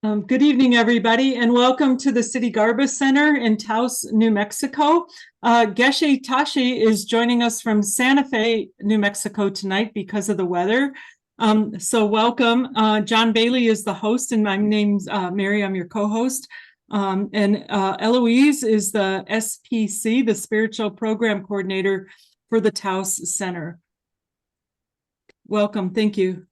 Good evening, everybody, and welcome to the City Garba Center in Taos, New Mexico. Geshe Tashi is joining us from Santa Fe, New Mexico tonight because of the weather. So welcome. John Bailey is the host, and my name's Mary. I'm your co-host. And Eloise is the SPC, the Spiritual Program Coordinator for the Taos Center. Welcome. Thank you.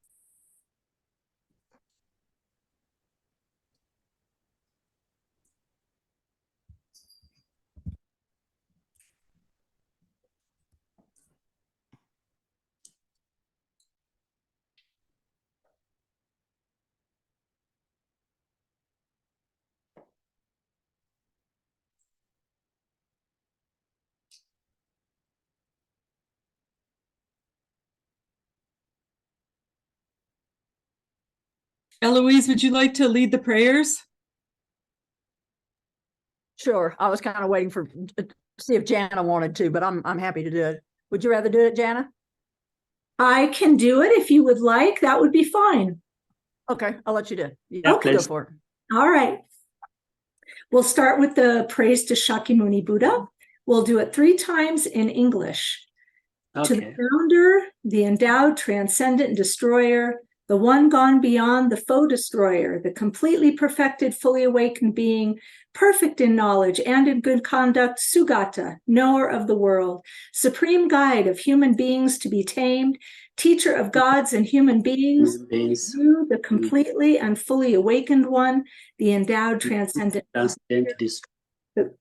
Eloise, would you like to lead the prayers? Sure. I was kind of waiting to see if Jana wanted to, but I'm happy to do it. Would you rather do it, Jana? I can do it if you would like. That would be fine. Okay, I'll let you do it. Okay. Go for it. All right. We'll start with the praise to Shakyamuni Buddha. We'll do it 3 times in English. Okay. To the founder, the endowed, transcendent destroyer, the one gone beyond, the foe destroyer, the completely perfected, fully awakened being, perfect in knowledge and in good conduct, Sugata, knower of the world, supreme guide of human beings to be tamed, teacher of gods and human beings, you, the completely and fully awakened one, the endowed, transcendent, the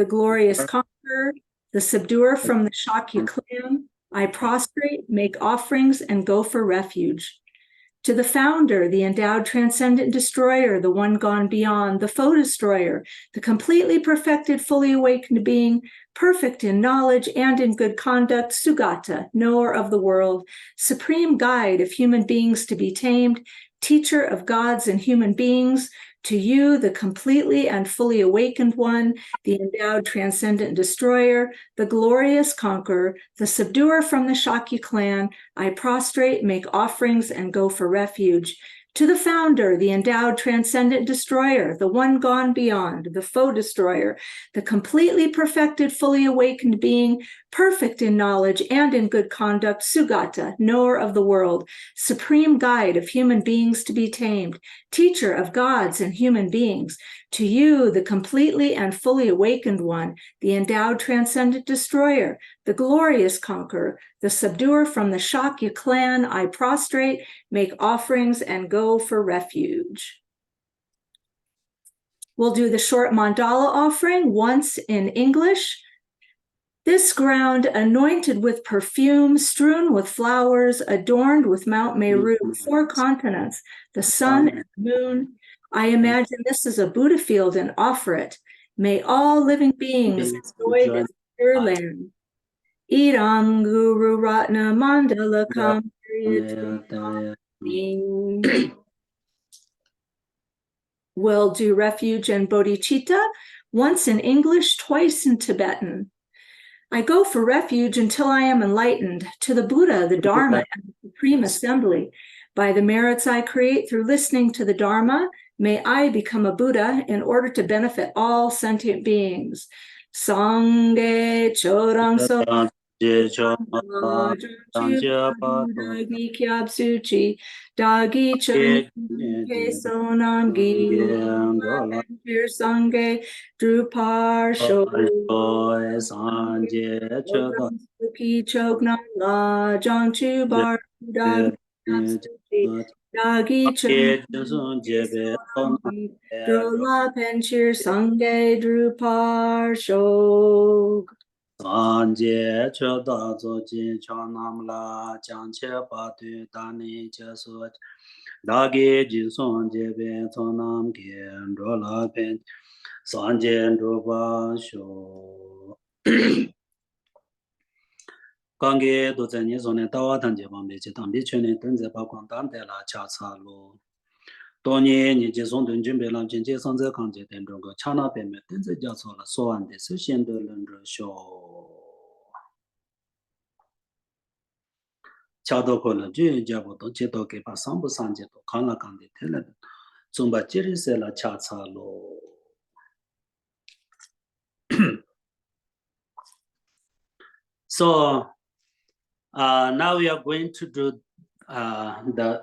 glorious conqueror, the subduer from the Shakya clan, I prostrate, make offerings, and go for refuge. To the founder, the endowed, transcendent destroyer, the one gone beyond, the foe destroyer, the completely perfected, fully awakened being, perfect in knowledge and in good conduct, Sugata, knower of the world, supreme guide of human beings to be tamed, teacher of gods and human beings, to you, the completely and fully awakened one, the endowed, transcendent destroyer, the glorious conqueror, the subduer from the Shakya clan, I prostrate, make offerings, and go for refuge. To the founder, the endowed, transcendent destroyer, the one gone beyond, the foe destroyer, the completely perfected, fully awakened being, perfect in knowledge and in good conduct, Sugata, knower of the world, supreme guide of human beings to be tamed, teacher of gods and human beings, to you, the completely and fully awakened one, the endowed, transcendent destroyer, the glorious conqueror, the subduer from the Shakya clan, I prostrate, make offerings, and go for refuge. We'll do the short mandala offering once in English. This ground anointed with perfume, strewn with flowers, adorned with Mount Meru, 4 continents, the sun and the moon. I imagine this is a Buddha field and offer it. May all living beings enjoy this pure land. Idam Guru Ratna Mandalakam. We'll do refuge and bodhicitta, once in English, twice in Tibetan. I go for refuge until I am enlightened, to the Buddha, the Dharma, and the Supreme Assembly. By the merits I create through listening to the Dharma, may I become a Buddha in order to benefit all sentient beings. Sangye Chodang So Dagi Kyab Suchi Dagi Chön Sonam Gi Pir Sangye Drupar Sho Suki Chognam La Jang Chu Bar Dagi Chön Drola Penchir Sangye Drupar Shog Sanje choda zoji chonamla janche patu dani jesu dagi jinson jebe sonam gen rola pen sanje roba sho kange do zani zone tawa tanje bambe je tambi chene tenze pa kwang tante la cha cha lo Tony ni jison dun jimbe lam jin je sang ze kang je den zhong ge chana pe me tenze ja so la so an de se xian de len zhe xiao 차도 걸어 주 잡고도 제도 개파 상부 상제도 강락한데 tel레 zumba jirise la cha cha lo. So now we are going to do the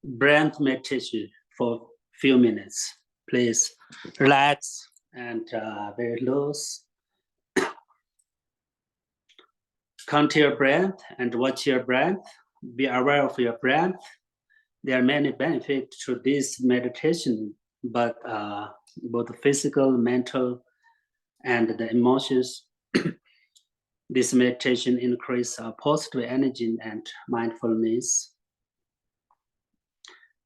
breath meditation for few minutes. Please relax and very loose. Count your breath and watch your breath. Be aware of your breath. There are many benefits to this meditation, but both physical, mental, and the emotions. This meditation increases positive energy and mindfulness.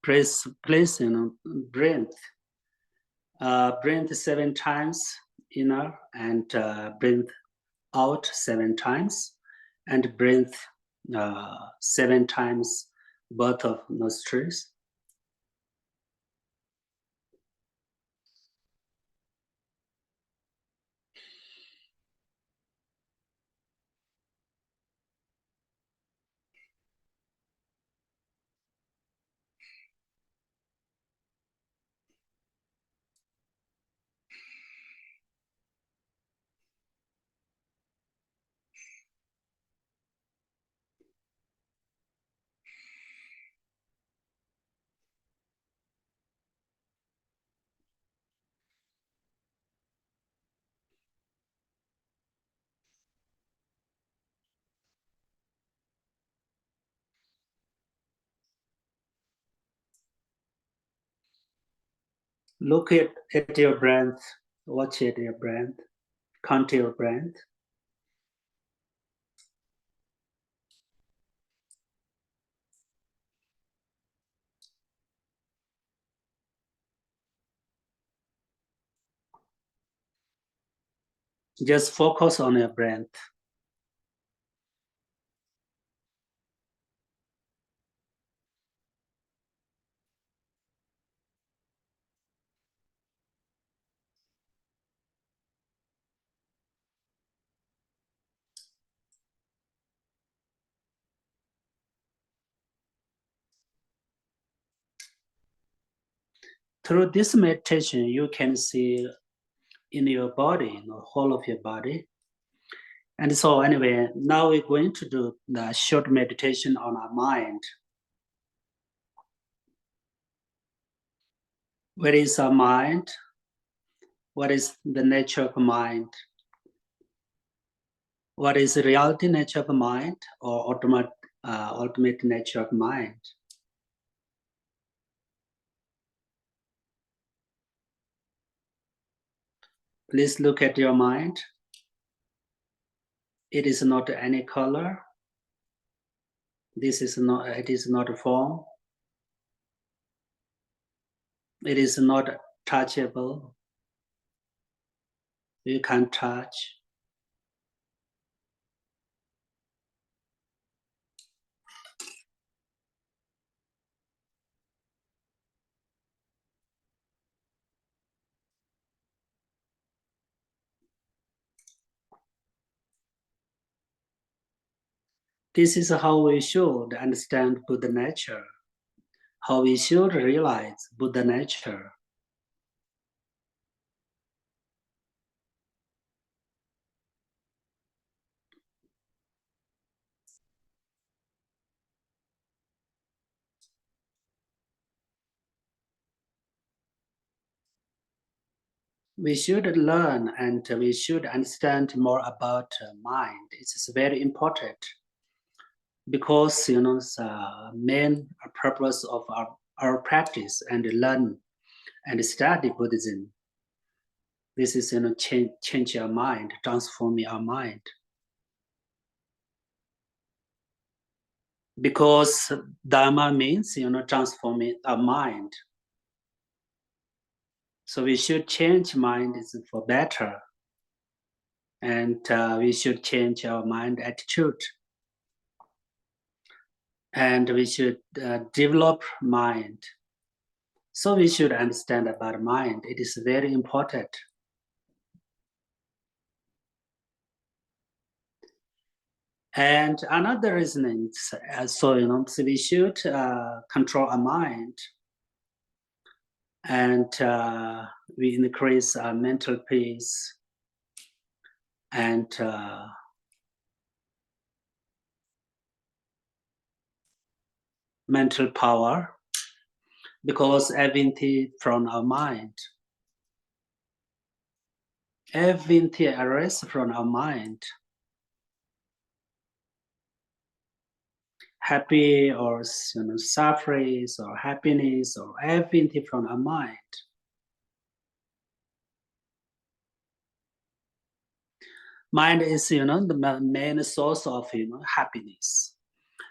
Please, breathe. Breathe 7 times inner and breathe out 7 times, and breathe 7 times both of nostrils. Look at your breath, watch at your breath, count your breath. Just focus on your breath. Through this meditation, you can see in your body, the whole of your body. And so anyway, now we're going to do the short meditation on our mind. Where is our mind? What is the nature of mind? What is the reality nature of mind, or ultimate nature of mind? Please look at your mind. It is not any color. It is not a form. It is not touchable. You can't touch. This is how we should understand Buddha nature, how we should realize Buddha nature. We should learn and we should understand more about mind. It's very important because the main purpose of our practice and learn and study Buddhism. This is change our mind, transforming our mind. Because Dharma means transforming our mind. So we should change mind for better, and we should change our mind attitude, and we should develop mind. So we should understand about mind. It is very important. And another reason is so we should control our mind. and we increase our mental peace and mental power, because everything from our mind, everything arises from our mind. Happy or suffering or happiness or everything from our mind. Mind is, the main source of, happiness.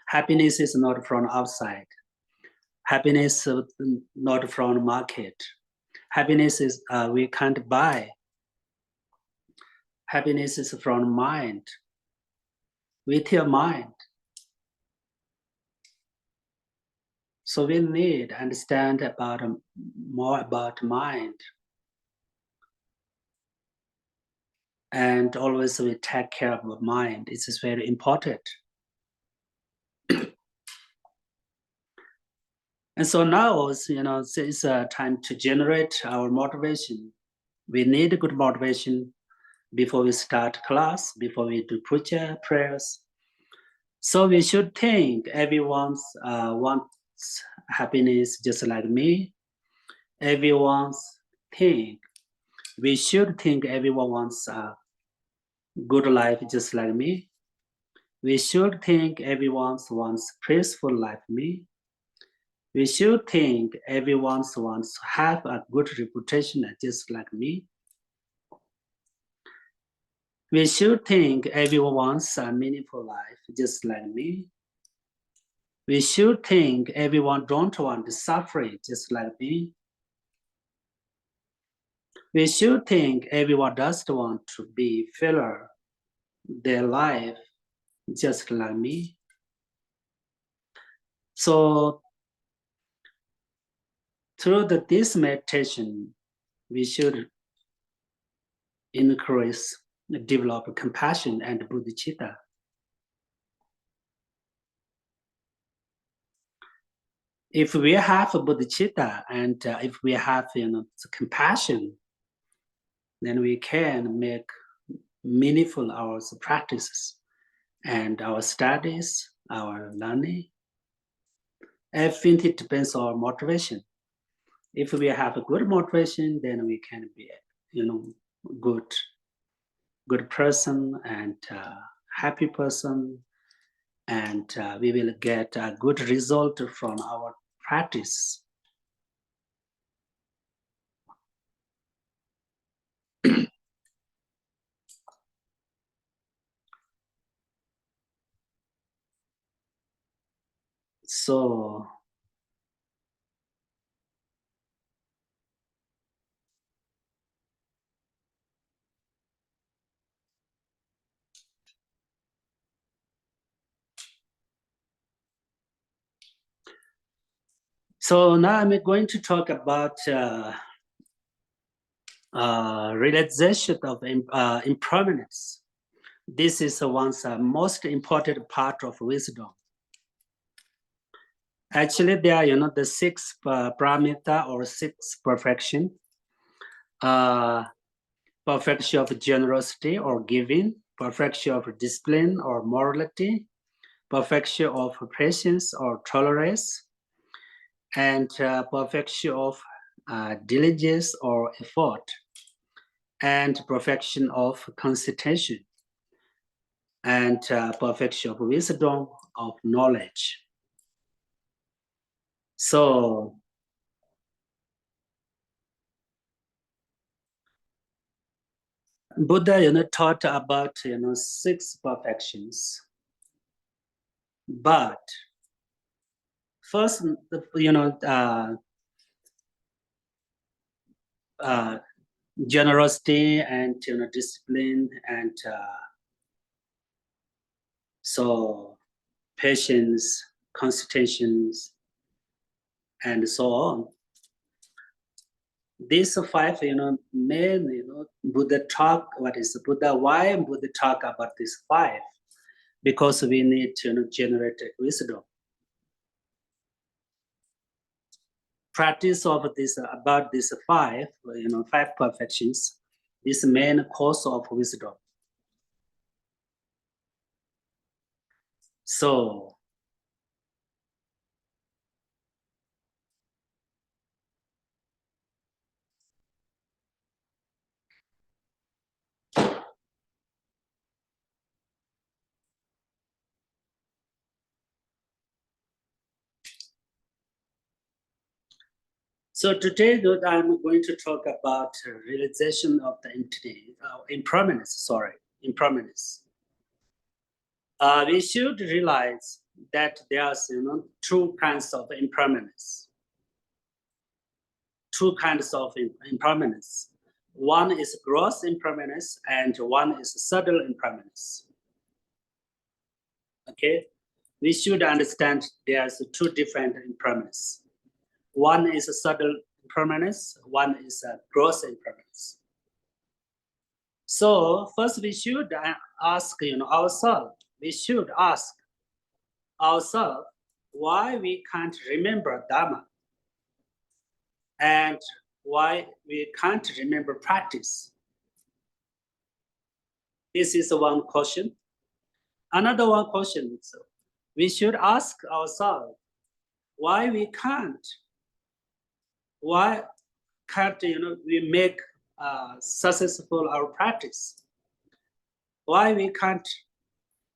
Happiness is not from outside. Happiness not from market. Happiness is we can't buy. Happiness is from mind. With your mind. So we need to understand about more about mind. And always we take care of the mind. It is very important. And so now, it's time to generate our motivation. We need a good motivation before we start class, before we do puja prayers. So we should think everyone wants happiness just like me. Everyone we should think everyone wants a good life just like me. We should think everyone wants peaceful life me. We should think everyone wants to have a good reputation just like me. We should think everyone wants a meaningful life just like me. We should think everyone don't want to suffer just like me. We should think everyone does want to be filler their life just like me. So through this meditation, we should develop compassion and bodhicitta. If we have bodhicitta and if we have compassion, then we can make meaningful our practices and our studies, our learning. Everything depends on motivation. If we have a good motivation, then we can be, good person and happy person, and we will get a good result from our practice. So now I'm going to talk about realization of impermanence. This is one's most important part of wisdom. Actually, there are, the 6 paramita or 6 perfection. Perfection of generosity or giving, perfection of discipline or morality, perfection of patience or tolerance, and perfection of diligence or effort, and perfection of concentration, and perfection of wisdom of knowledge. So Buddha, taught about 6 perfections, but first, generosity and discipline and so patience, concentrations, and so on. These 5, main, Buddha talk. What is Buddha? Why Buddha talk about these 5? Because we need to generate wisdom. practice of this about this five perfections is main cause of wisdom. So today I'm going to talk about realization of the entity, impermanence. Impermanence. We should realize that there's two kinds of impermanence. Two kinds of impermanence. One is gross impermanence and one is subtle impermanence. Okay, we should understand there's two different impermanence. One is a subtle impermanence, one is a gross impermanence. So first we should ask ourselves, why we can't remember Dharma and why we can't remember practice. This is one question. Another one question, we should ask ourselves why can't we make successful our practice? Why can't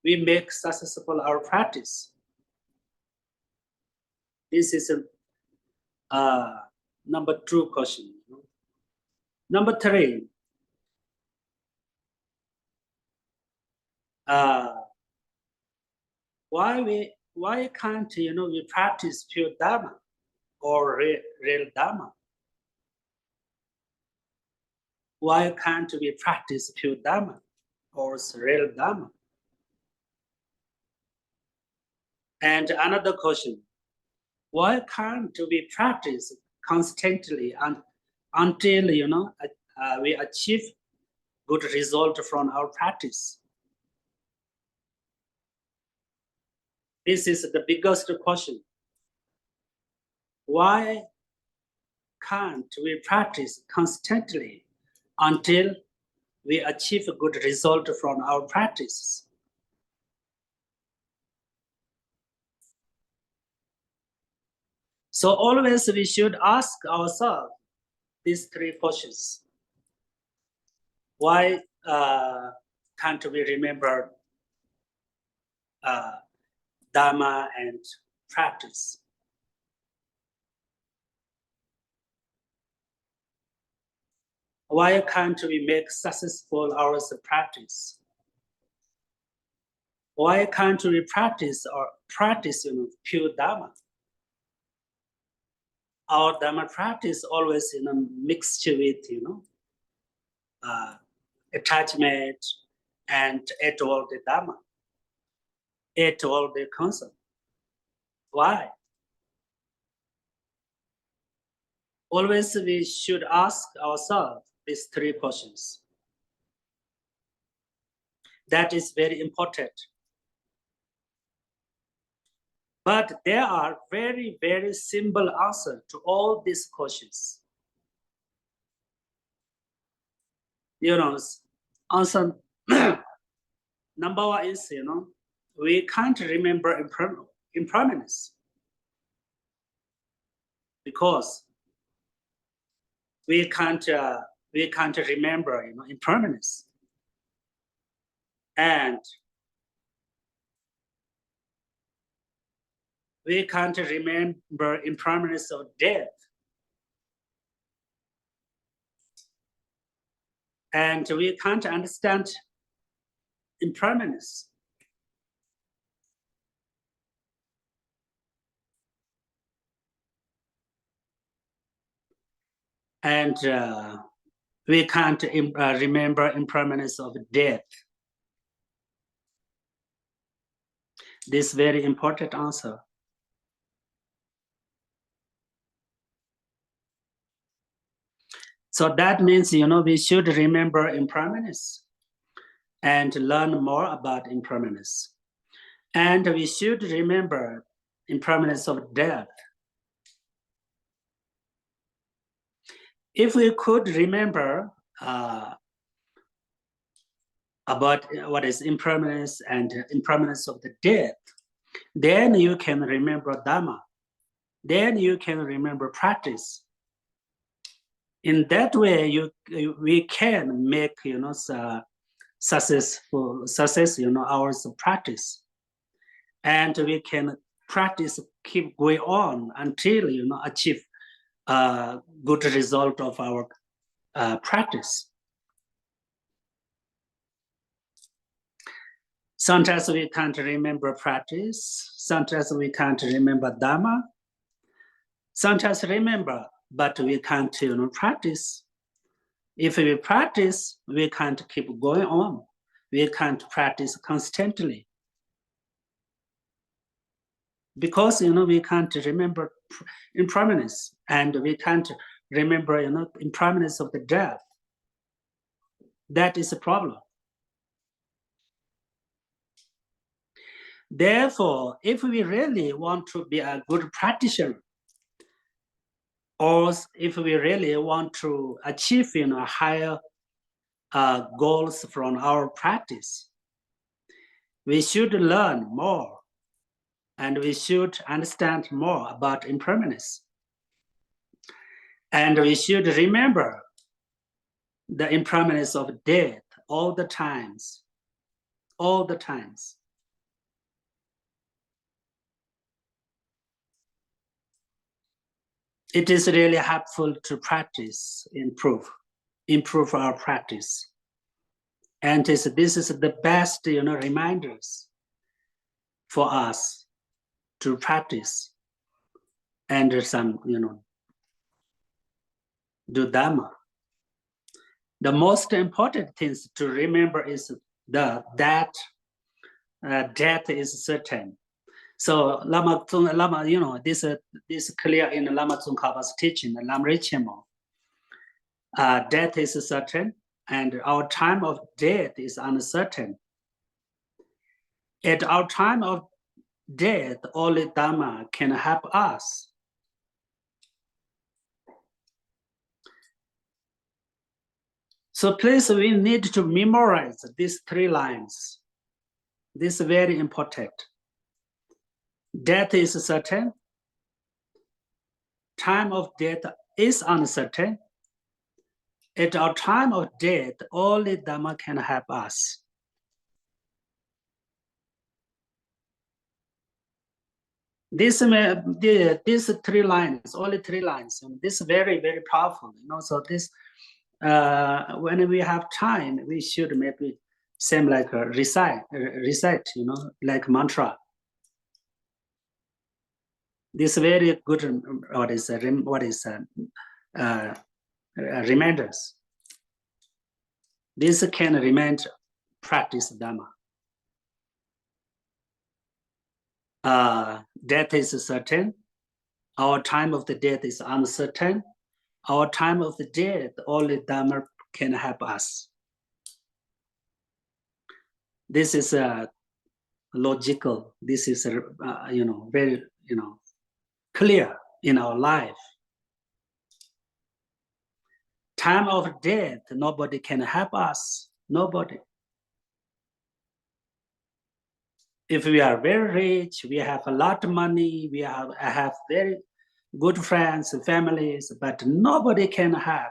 we make successful our practice? This is number two question. Number three, why can't we practice pure Dharma or real Dharma? Why can't we practice pure Dharma or real Dharma? And another question, why can't we practice constantly until we achieve good result from our practice? This is the biggest question. Why can't we practice constantly until we achieve a good result from our practice? So always we should ask ourselves these three questions. Why can't we remember Dharma and practice? Why can't we make successful our practice? Why can't we practice pure Dharma? Our Dharma practice always mixed with attachment and at all the Dharma, at all the concept. Why? Always we should ask ourselves these three questions. That is very important. But there are very, very simple answers to all these questions. Answer number one is, we can't remember impermanence because we can't remember impermanence, and we can't remember impermanence of death, and we can't understand impermanence. And we can't remember impermanence of death. This very important answer. So that means, we should remember impermanence and learn more about impermanence. And we should remember impermanence of death. if we could remember about what is impermanence and impermanence of the death, then you can remember Dhamma. Then you can remember practice. In that way, we can make success, our practice, and we can practice, keep going on until achieve a good result of our practice. Sometimes we can't remember practice. Sometimes we can't remember Dhamma. Sometimes remember, but we can't practice. If we practice, we can't keep going on. We can't practice constantly. Because we can't remember impermanence, and we can't remember impermanence of the death. That is a problem. Therefore, if we really want to be a good practitioner, or if we really want to achieve higher goals from our practice, we should learn more, and we should understand more about impermanence. And we should remember the impermanence of death all the times. All the times. It is really helpful to practice, improve our practice. And this is the best reminders for us to practice and some do Dhamma. The most important things to remember is that death is certain. So Lama, this is clear in Lama Tsongkhapa's teaching, Lam Rinpoche. Death is certain, and our time of death is uncertain. At our time of death, only Dhamma can help us. So please, we need to memorize these 3 lines. This is very important. Death is certain. Time of death is uncertain. At our time of death, only Dhamma can help us. These 3 lines, only 3 lines. This is very, very powerful. So this, when we have time, we should maybe same like a recite, like mantra. This very good. Reminders. This can remind practice Dhamma. Death is certain. Our time of the death is uncertain. Our time of the death, only Dhamma can help us. This is logical. This is very clear in our life. Time of death, nobody can help us. Nobody. If we are very rich, we have a lot of money, we have very good friends, families, but nobody can have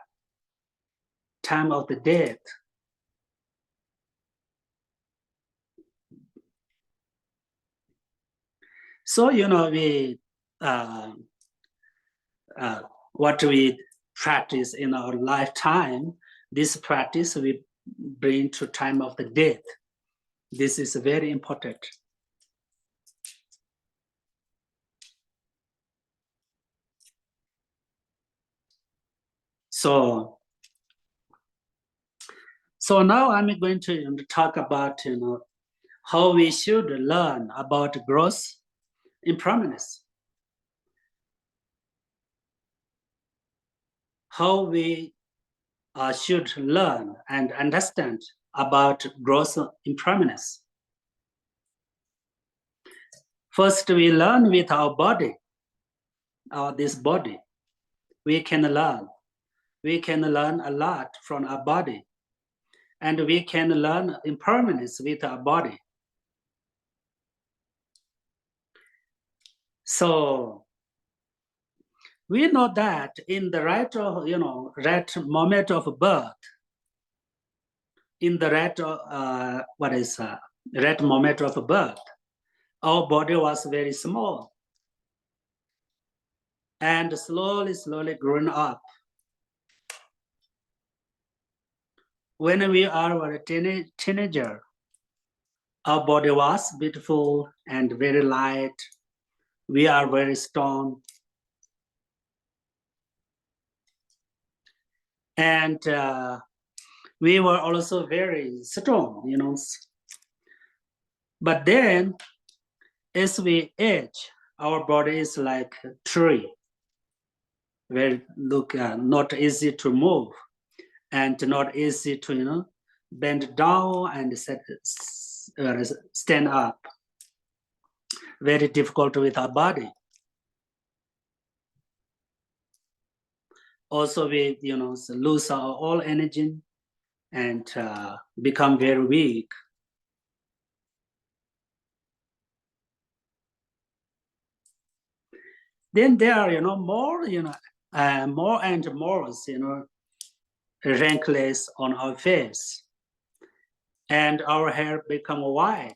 time of the death. So we what we practice in our lifetime, this practice we bring to time of the death. This is very important. So now I'm going to talk about how we should learn about gross impermanence. How we should learn and understand about gross impermanence. First, we learn with our body, this body. We can learn. we can learn a lot from our body. And we can learn impermanence with our body. So we know that in the right moment of birth, in the right moment of birth, our body was very small and slowly growing up. When we are a teenager, our body was beautiful and very light. We are very strong. And we were also very strong, But then, as we age, our body is like a tree. Not easy to move and not easy to, bend down and stand up. Very difficult with our body. Also, we, lose our all energy and become very weak. Then there are, more and more, wrinkles on our face, and our hair become white.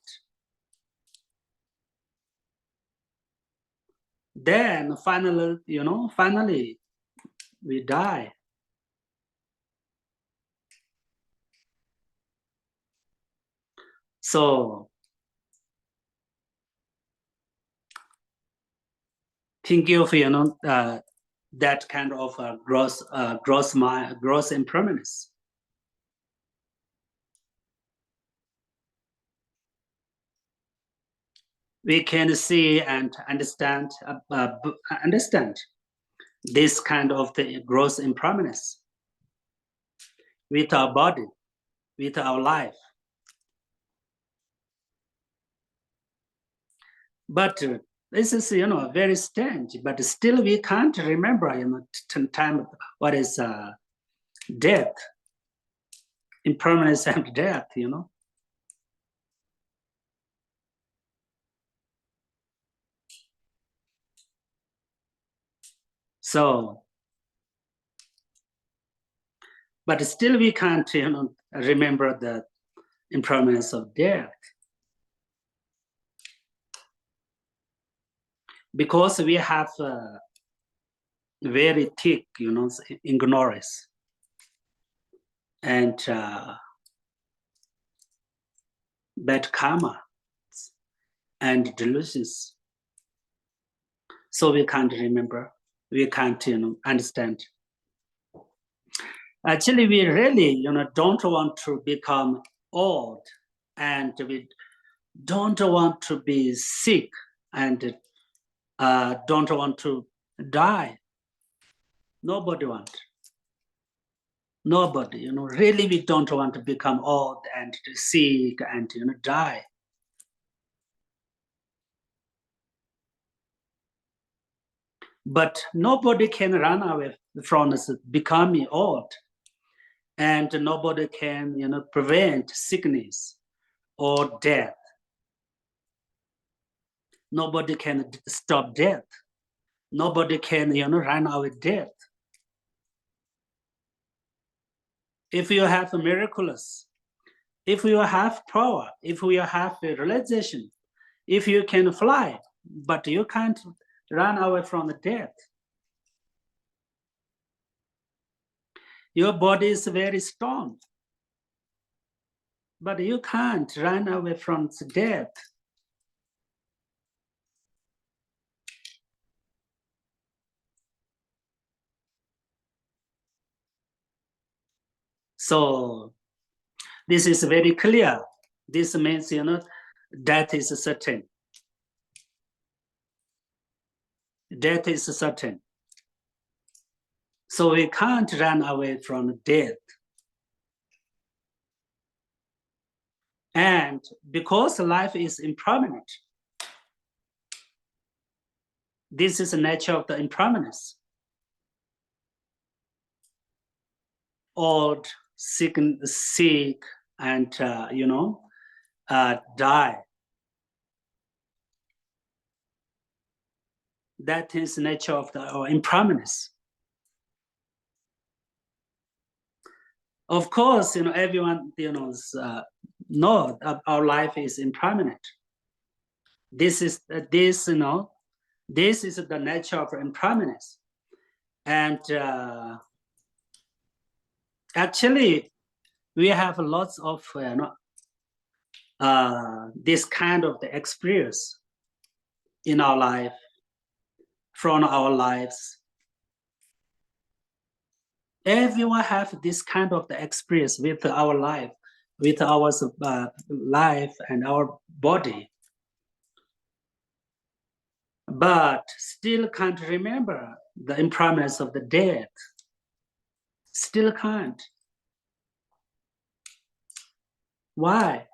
Then finally, we die. So think of that kind of gross impermanence. We can see and understand this kind of the gross impermanence with our body, with our life. But this is very strange, but still we can't remember time what is death, impermanence and death, So, but still we can't remember the impermanence of death. Because we have very thick, ignorance and bad karma and delusions. So we can't remember, we can't understand. Actually, we really don't want to become old, and we don't want to be sick, and don't want to die. Nobody wants. Nobody, really we don't want to become old and sick and die. But nobody can run away from becoming old, and nobody can prevent sickness or death. Nobody can stop death. Nobody can run away death. If you have miracles, if you have power, if you have a realization, if you can fly, but you can't run away from the death. Your body is very strong, but you can't run away from the death. So this is very clear. This means, death is certain. Death is certain. So we can't run away from death. And because life is impermanent, this is the nature of the impermanence. old, sick, and die. That is the nature of our impermanence. Of course, everyone know that our life is impermanent. This is the nature of impermanence, and actually, we have lots of this kind of the experience in our life, from our lives. Everyone have this kind of the experience with our life, with our life and our body, but still can't remember the impermanence of the dead. Still can't. Why?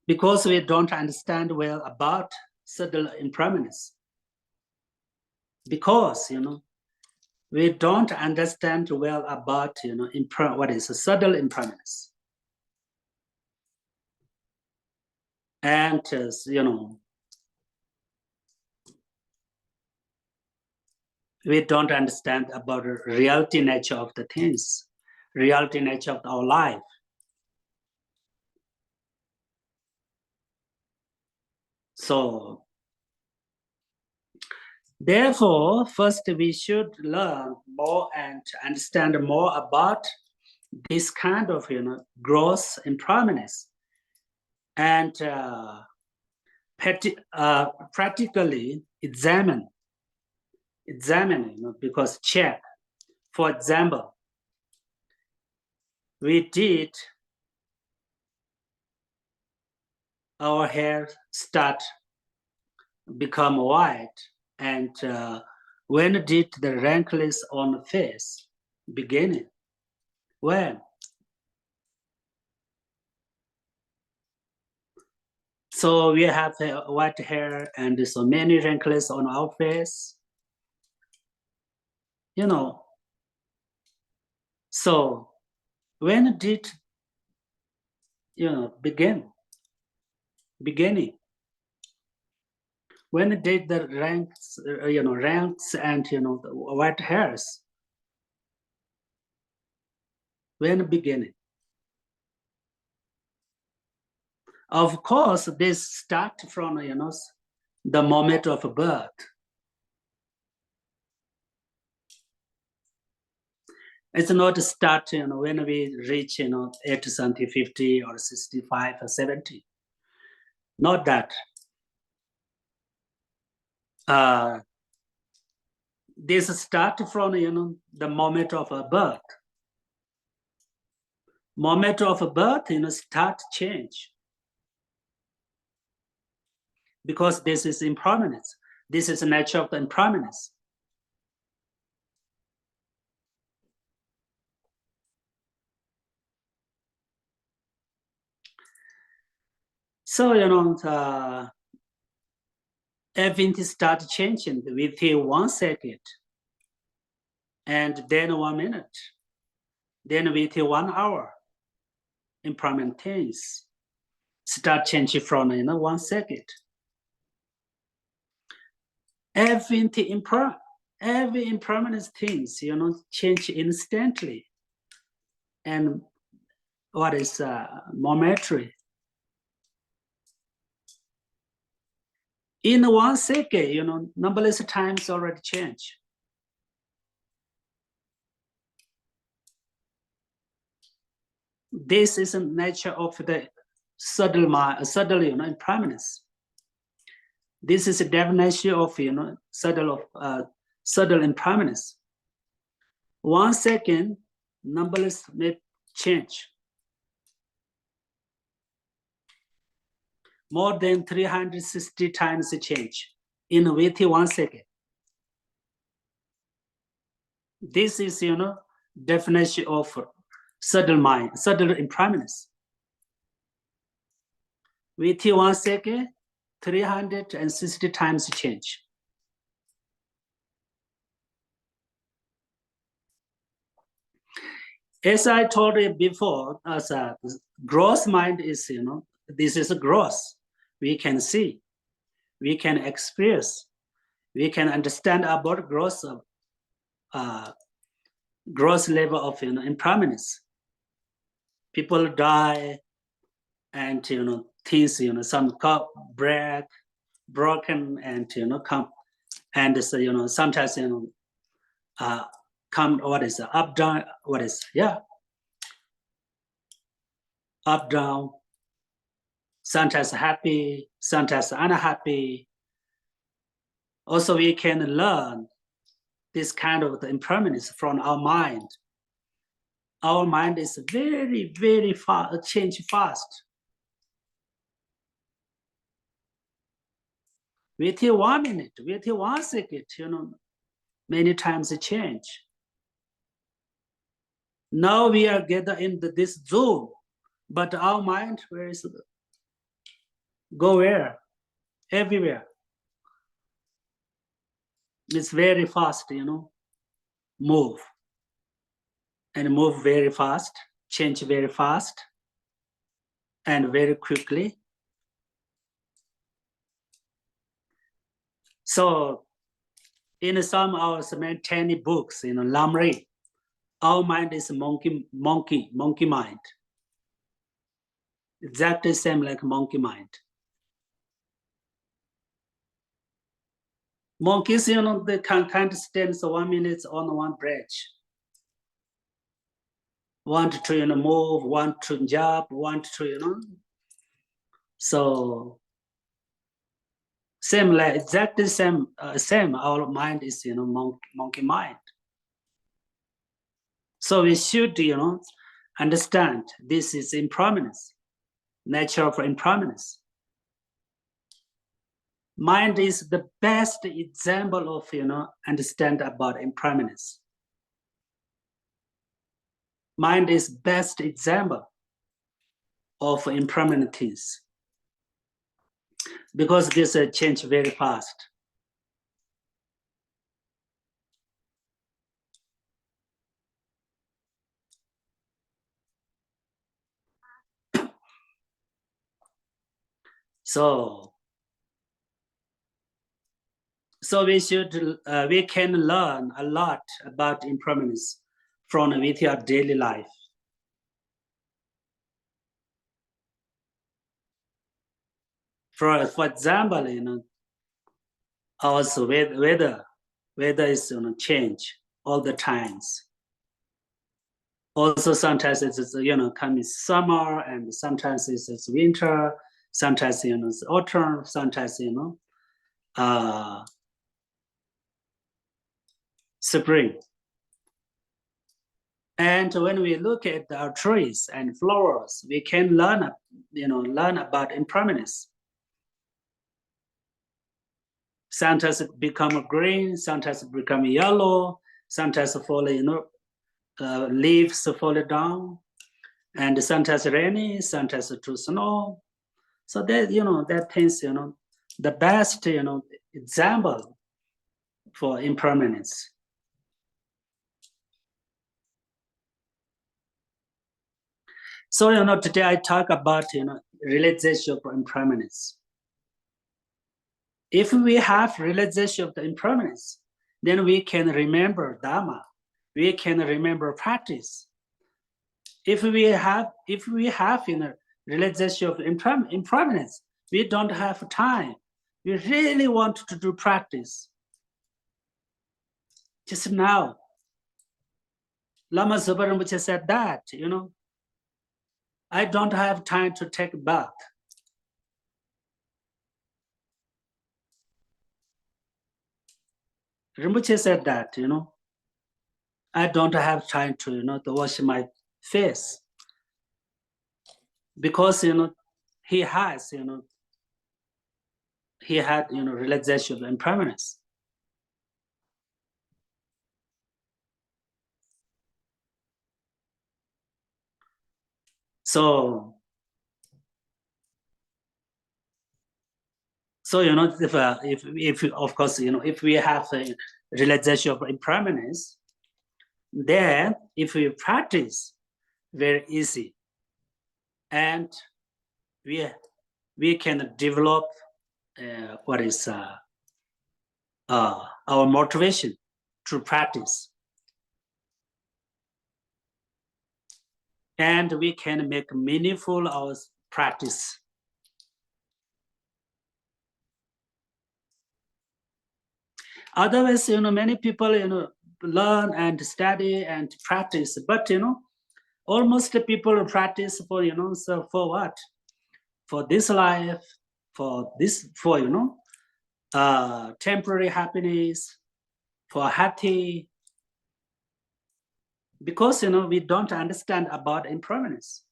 Because we don't understand well about subtle impermanence. Because we don't understand well about what is a subtle impermanence. And we don't understand about the reality nature of the things, reality nature of our life. So therefore, first we should learn more and understand more about this kind of gross impermanence, and practically examine, because check. For example, we did our hair start become white, and when did the wrinkles on the face beginning? When? So we have white hair and so many wrinkles on our face. So when did beginning? When did the ranks and the white hairs? When beginning? Of course, this start from the moment of birth. It's not start when we reach 80 something, 50 or 65 or 70. Not that. This start from the moment of birth. Moment of birth start change, because this is impermanence. This is the nature of the impermanence. So everything start changing within 1 second, and then 1 minute, then within 1 hour. Impermanent things start changing from 1 second. Every impermanent things change instantly, and what is momentary. In 1 second, numberless times already change. This is the nature of the subtle impermanence. This is a definition of subtle impermanence. 1 second, numberless may change. More than 360 times change within 1 second. This is definition of subtle impermanence. Within 1 second, 360 times change. As I told you before, as a gross mind is, this is a gross. We can see, we can experience, we can understand about gross level of impermanence. People die, and things some cup break, broken, and come, and so sometimes come up down, up down, sometimes happy, sometimes unhappy. Also, we can learn this kind of the impermanence from our mind. Our mind is very, very fast, change fast. Within 1 minute, within 1 second, many times it change. Now we are gathered in this Zoom, but our mind, where is it? Go where? Everywhere. It's very fast, move. And move very fast, change very fast, and very quickly. So in some of our many books, Lamri, our mind is monkey mind. Exactly same like monkey mind. Monkeys, they can't stand so 1 minute on one branch. Want to move, want to jump, want to so same like exactly same our mind is monkey mind. So we should understand this is impermanence, nature of impermanence. Mind is the best example of understand about impermanence. Mind is best example of impermanent things, because this change very fast. So we can learn a lot about impermanence from with your daily life. For example, also weather is change all the times. Also sometimes it's coming summer, and sometimes it's winter, sometimes it's autumn, sometimes spring. And when we look at our trees and flowers, we can learn about impermanence. Sometimes it become green, sometimes it become yellow, sometimes fall, leaves fall down, and sometimes rainy, sometimes to snow. So that that things the best example for impermanence. So today I talk about realization of impermanence. If we have realization of the impermanence, then we can remember Dharma, we can remember practice. If we have realization of impermanence, we don't have time. We really want to do practice. Just now, Lama Zopa Rinpoche said that, I don't have time to take a bath. Rinpoche said that, I don't have time to, to wash my face, because, he has, he had, realization of impermanence. So if of course if we have a realization of impermanence, then if we practice, very easy, and we can develop what is our motivation to practice, and we can make meaningful our practice. Otherwise, many people, learn and study and practice, but, almost people practice for, so for what? For this life, for temporary happiness, for happy, because, we don't understand about impermanence.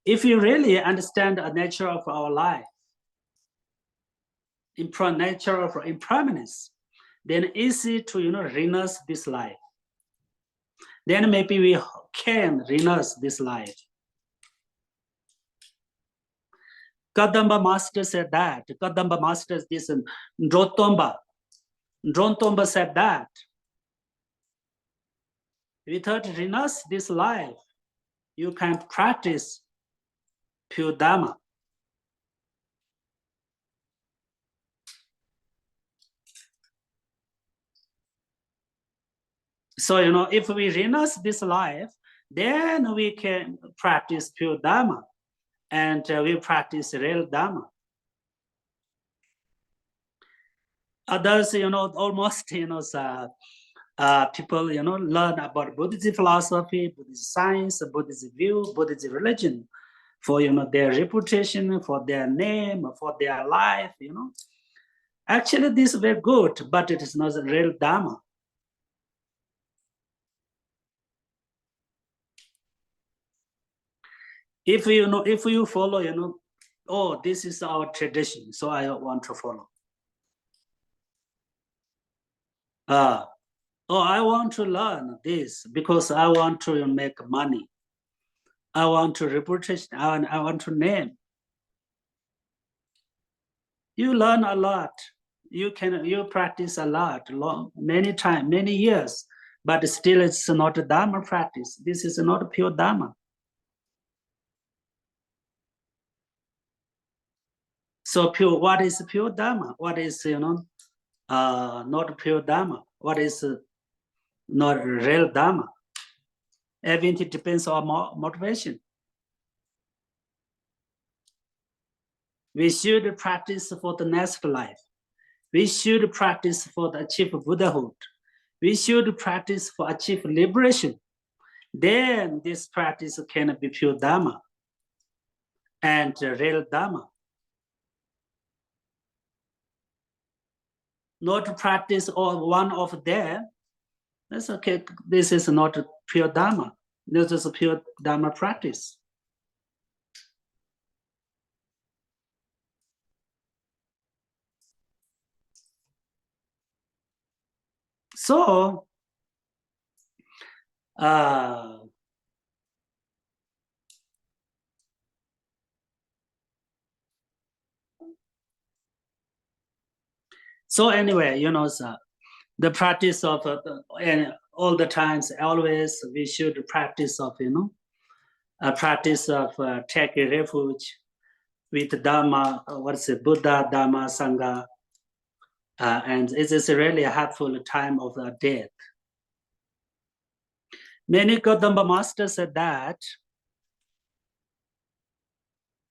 If you really understand the nature of our life, nature of impermanence, then easy to renounce this life. Then maybe we can renounce this life. Kadamba Master said that. Kadamba Master, this Ndrotomba said that. Without renounce this life, you can practice pure Dharma. So, if we renounce this life, then we can practice pure Dharma, and we practice real Dharma. Others, almost, people, learn about Buddhist philosophy, Buddhist science, Buddhist view, Buddhist religion, for, their reputation, for their name, for their life, Actually, this is very good, but it is not a real Dharma. If you follow, oh, this is our tradition, so I want to follow. Oh, I want to learn this because I want to make money. I want to reputation, I want to name. You learn a lot. You practice a lot, many times, many years, but still it's not a Dharma practice. This is not a pure Dharma. So pure, what is pure Dharma? What is, not pure Dharma? What is not real Dharma? Everything depends on motivation. We should practice for the next life. We should practice for the achieve Buddhahood. We should practice for achieve liberation. Then this practice can be pure Dharma and real Dharma. Not to practice all one of them, that's okay. This is not pure Dharma. This is a pure Dharma practice. So, so anyway, the practice of and all the times, always we should practice of a practice of take refuge with Dharma. What's it, Buddha, Dharma, Sangha, and it is really a helpful time of the death. Many Gautama masters said that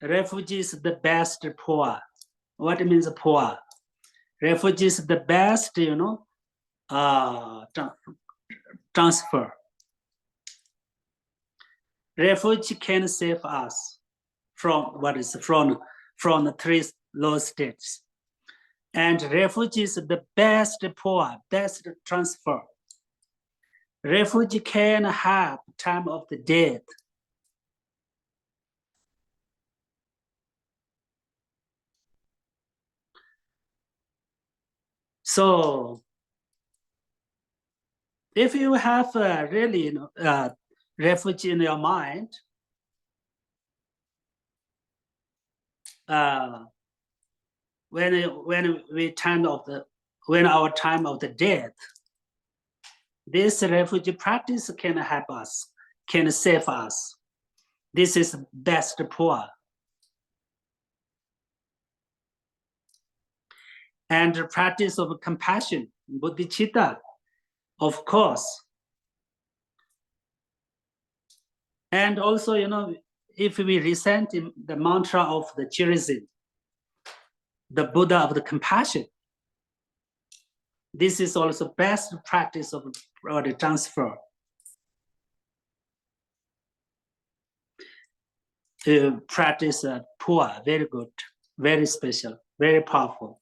refuge is the best poor. What means poor? Refuge is the best, transfer. Refuge can save us from from the three low states. And refuge is the best poor, best transfer. Refuge can have time of the death. So if you have really refuge in your mind, when our time of the death, this refugee practice can help us, can save us. This is best poor. And the practice of compassion, bodhicitta, of course. And also, if we recite the mantra of the Chirizin, the Buddha of the compassion, this is also best practice of the transfer. Practice poor, very good, very special, very powerful.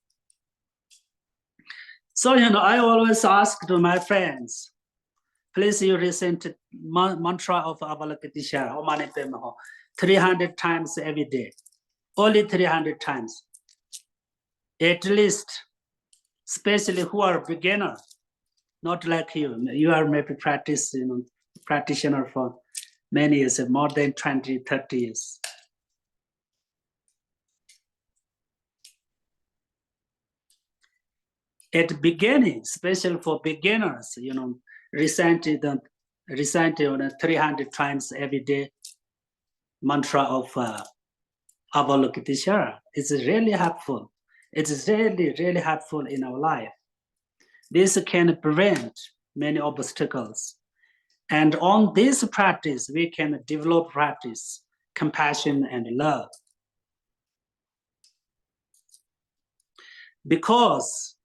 So, I always ask to my friends, please you recite mantra of Avalokiteshvara, Om Mani Padme Hum, 300 times every day, only 300 times. At least, especially who are beginner, not like you. You are maybe practitioner for many years, more than 20, 30 years. At the beginning, especially for beginners, recite 300 times every day mantra of Avalokiteshvara. It's really helpful. It's really, really helpful in our life. This can prevent many obstacles. And on this practice, we can develop practice, compassion and love. Because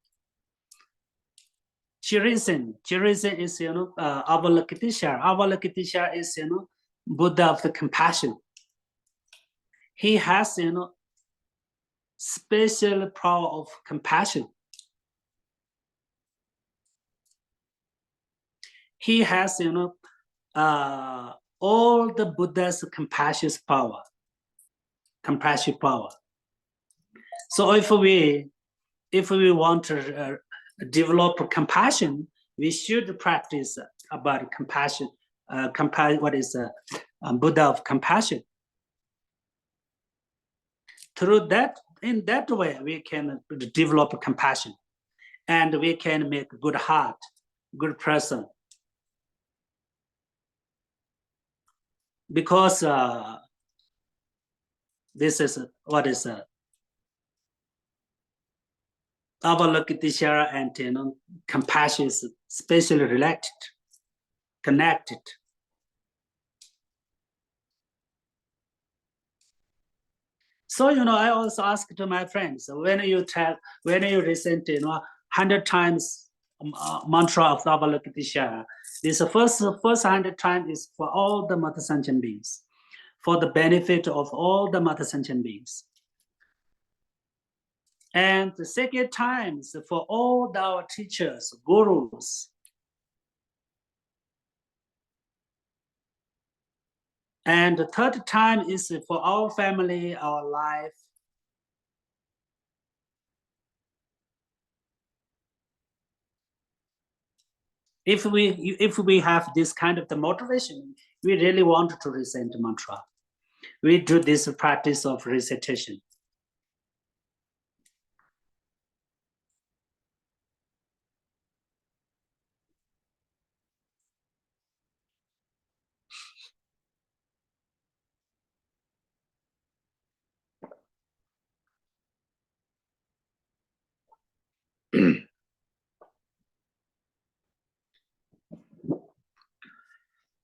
Chirizin is, Avalokiteshvara. Avalokiteshvara is, Buddha of the compassion. He has, special power of compassion. He has, all the Buddha's compassion power. So if we want to develop compassion, we should practice about compassion. What is Buddha of compassion? Through that, in that way, we can develop compassion, and we can make good heart, good person. Because this is what is Avalokiteshvara and compassion is spatially related, connected. So I also ask to my friends, when you recite 100 times mantra of Avalokiteshvara, this first 100 times is for all the Mata Sentient beings, for the benefit of all the Mata Sentient beings. And the second time is for all our teachers, gurus. And the third time is for our family, our life. If we have this kind of the motivation, we really want to recite the mantra. We do this practice of recitation.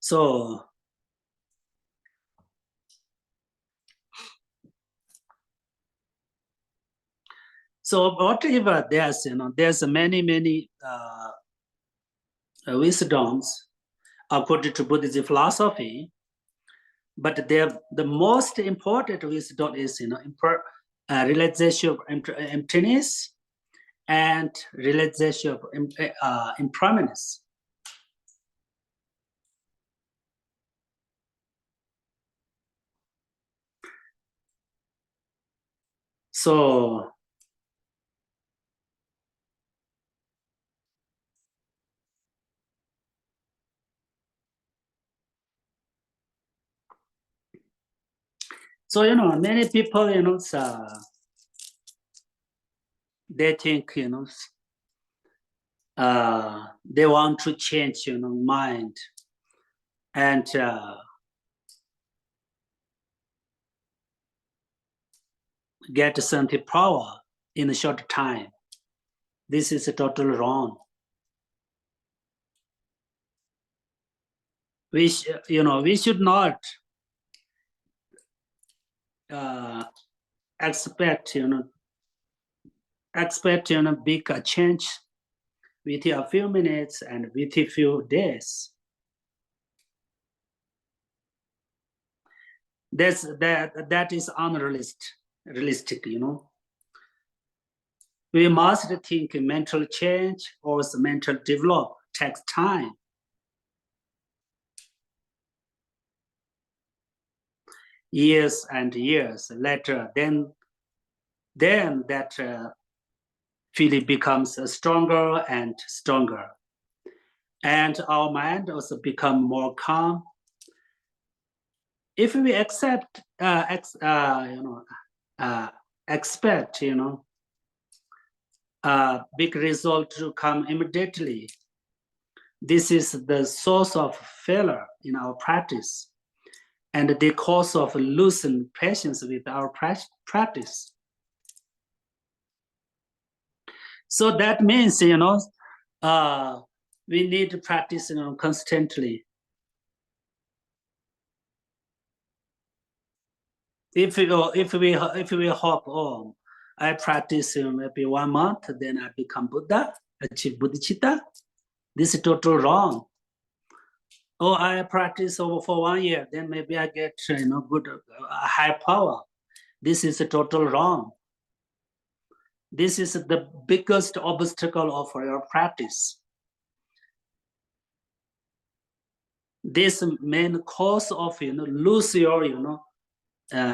So whatever there's many wisdoms according to Buddhist philosophy, but the most important wisdom is realization of emptiness and realization of impermanence. So many people they think, they want to change, mind and get something power in a short time. This is totally wrong. We should not expect big change with a few minutes and with a few days. That is unrealistic, We must think mental change or mental develop takes time. Years and years later, then that feeling becomes stronger and stronger, and our mind also become more calm. If we expect big result to come immediately, this is the source of failure in our practice and the cause of losing patience with our practice. So that means, we need to practice, constantly. If we hope, oh, I practice maybe 1 month, then I become Buddha, achieve bodhicitta. This is totally wrong. Oh, I practice for 1 year, then maybe I get good high power. This is total wrong. This is the biggest obstacle of your practice. This main cause of lose your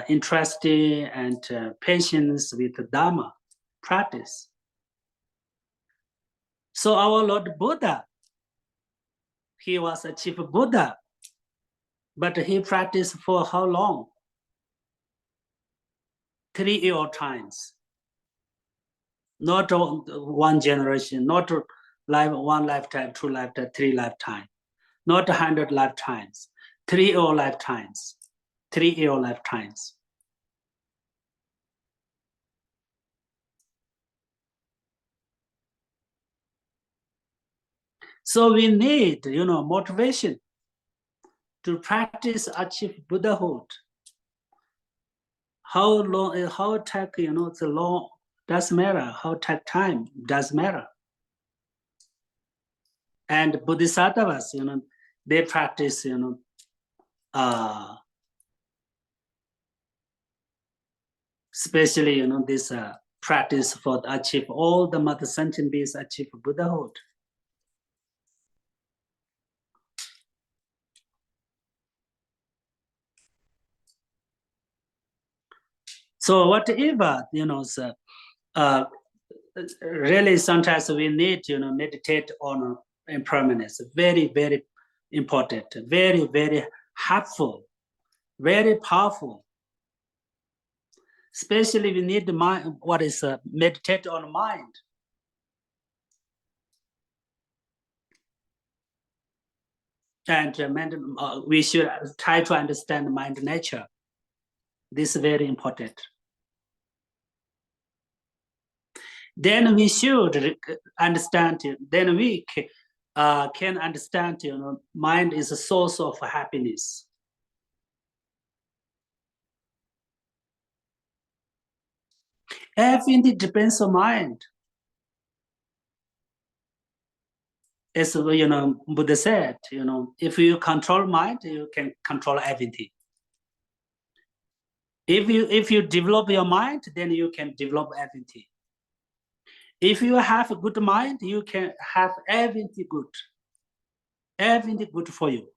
interest and patience with the Dharma practice. So our Lord Buddha, he was a chief Buddha, but he practiced for how long? 3 year times. Not one generation, not one lifetime, 2 lifetime, 3 lifetime, not 100 lifetimes, 3 year lifetimes, 3 year lifetimes. So we need, motivation to practice, achieve Buddhahood. How long, how take, the long doesn't matter. How take time does matter. And Bodhisattvas, they practice, especially, this practice for achieve all the mother sentient beings achieve Buddhahood. So whatever, really sometimes we need to meditate on impermanence. Very, very important, very, very helpful, very powerful. Especially we need the mind, meditate on mind. And we should try to understand mind nature. This is very important. Then we should understand, then we can understand, mind is a source of happiness. Everything depends on mind. As Buddha said, if you control mind, you can control everything. If you develop your mind, then you can develop everything. If you have a good mind, you can have everything good for you.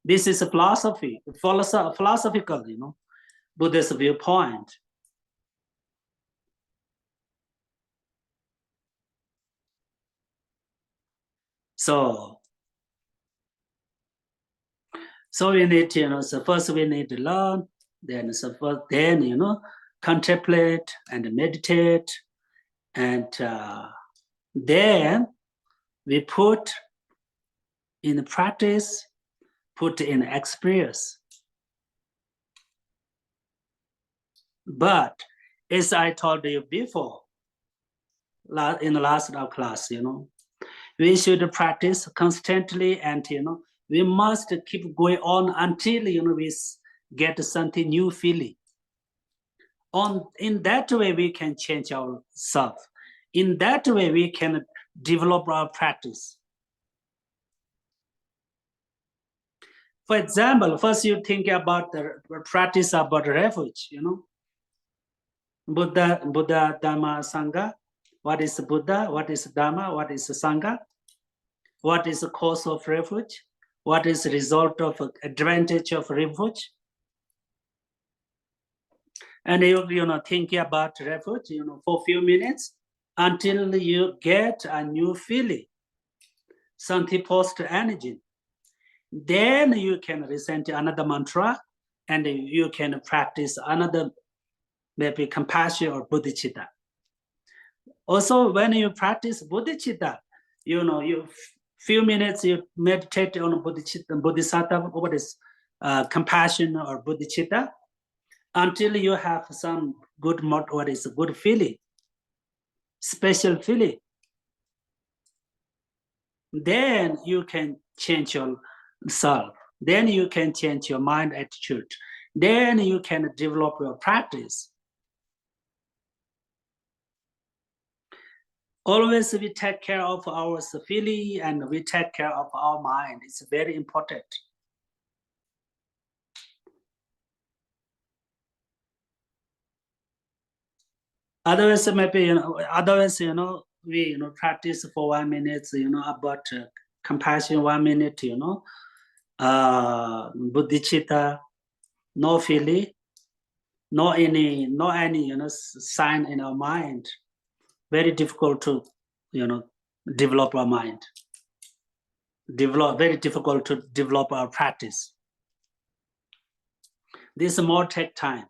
This is a philosophical, Buddhist viewpoint. So we need, so first we need to learn Then, then contemplate and meditate, and then we put in practice, put in experience. But as I told you before, in the last class, we should practice constantly, and we must keep going on until we get something new feeling. In that way, we can change ourselves. In that way, we can develop our practice. For example, first you think about the practice about refuge, Buddha, Dhamma, Sangha. What is Buddha? What is Dhamma? What is Sangha? What is the cause of refuge? What is the result of advantage of refuge? And you thinking about refuge, for a few minutes until you get a new feeling, something positive energy. Then you can recite another mantra, and you can practice another, maybe compassion or bodhicitta. Also, when you practice bodhicitta, you few minutes you meditate on bodhisattva, what is compassion or bodhicitta, until you have some good what is a good feeling, special feeling. Then you can change yourself. Then you can change your mind attitude. Then you can develop your practice. Always we take care of our feeling and we take care of our mind. It's very important. Otherwise, maybe we practice for 1 minute, about compassion 1 minute, bodhicitta, no feeling, no any sign in our mind. Very difficult to develop our mind. Very difficult to develop our practice. This more take time.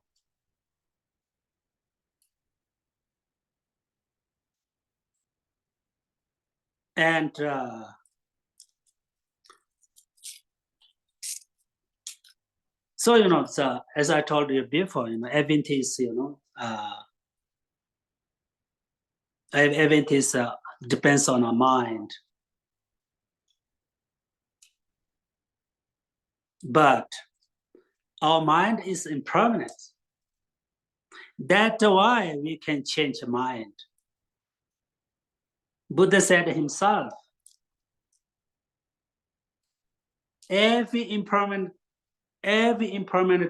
And so so as I told you before, everything is everything is depends on our mind. But our mind is impermanent. That's why we can change the mind. Buddha said himself, every impermanent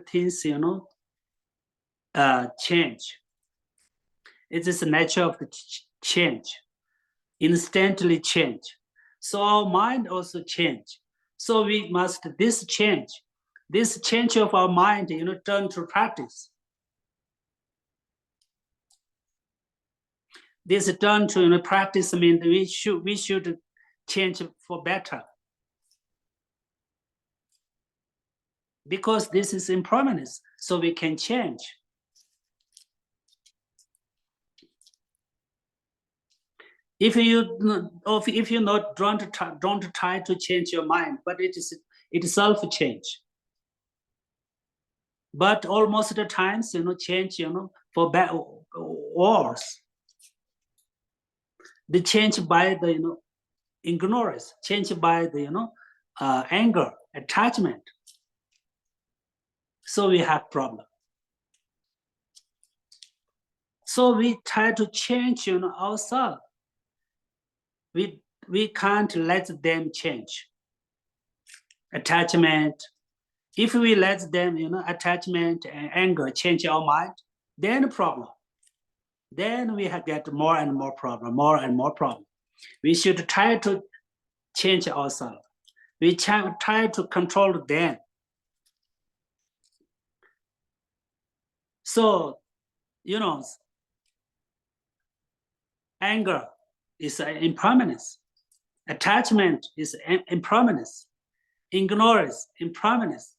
things, change. It is the nature of the change, instantly change. So our mind also change. So we must this change of our mind, turn to practice. This turn to practice means we should change for better. Because this is impermanence, so we can change. If you don't try to change your mind, but it itself change. But almost the times, change, for bad worse. The change by the ignorance, change by the anger, attachment. So we have problem. So we try to change ourselves. We can't let them change. Attachment. If we let them, attachment and anger change our mind, then problem. Then we get more and more problem, more and more problem. We should try to change ourselves. We try to control them. So, anger is impermanence. Attachment is impermanence. Ignorance, impermanence.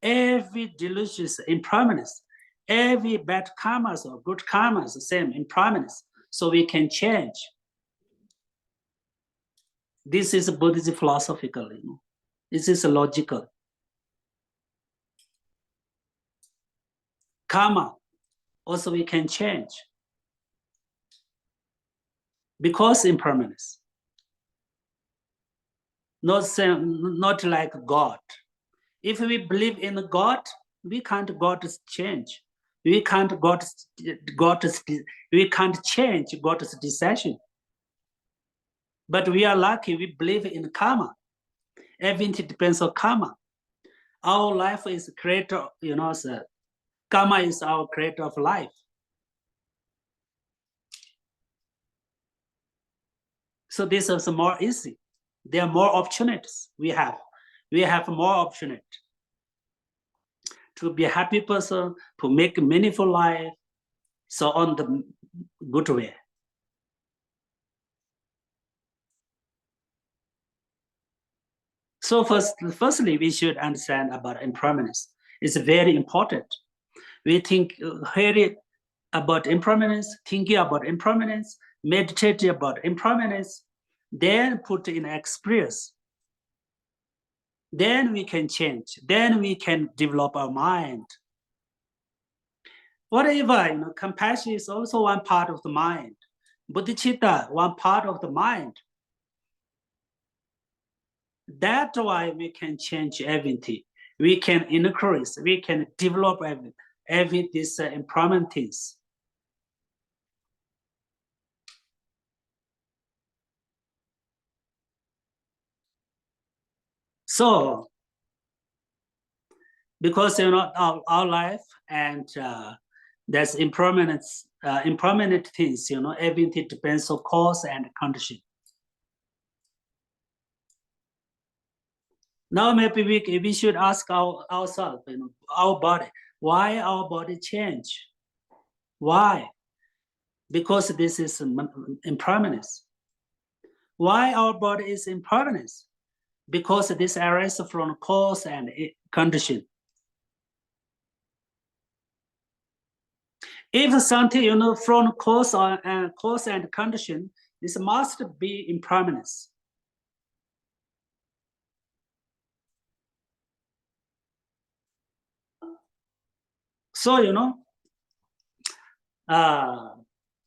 every delicious impermanence, every bad karmas or good karmas, the same impermanence. So we can change. This is Buddhist philosophical, This is logical. Karma, also we can change. Because impermanence. Not like God. If we believe in God, we can't God's change. We can't we can't change God's decision. But we are lucky, we believe in karma. Everything depends on karma. Our life is creator, karma is our creator of life. So this is more easy. There are more opportunities we have. We have more opportunity to be a happy person, to make a meaningful life, so on the good way. So firstly, we should understand about impermanence. It's very important. We think about impermanence, thinking about impermanence, meditating about impermanence, then put in experience. Then we can change. Then we can develop our mind. Whatever, compassion is also one part of the mind. Bodhicitta, one part of the mind. That's why we can change everything. We can increase, we can develop these impermanent things. So, because our life and there's impermanent things, everything depends on cause and condition. Now maybe we should ask ourselves, our body, why our body change? Why? Because this is impermanence. Why our body is impermanence? Because this arises from cause and condition. If something, from cause and condition, this must be impermanence. So,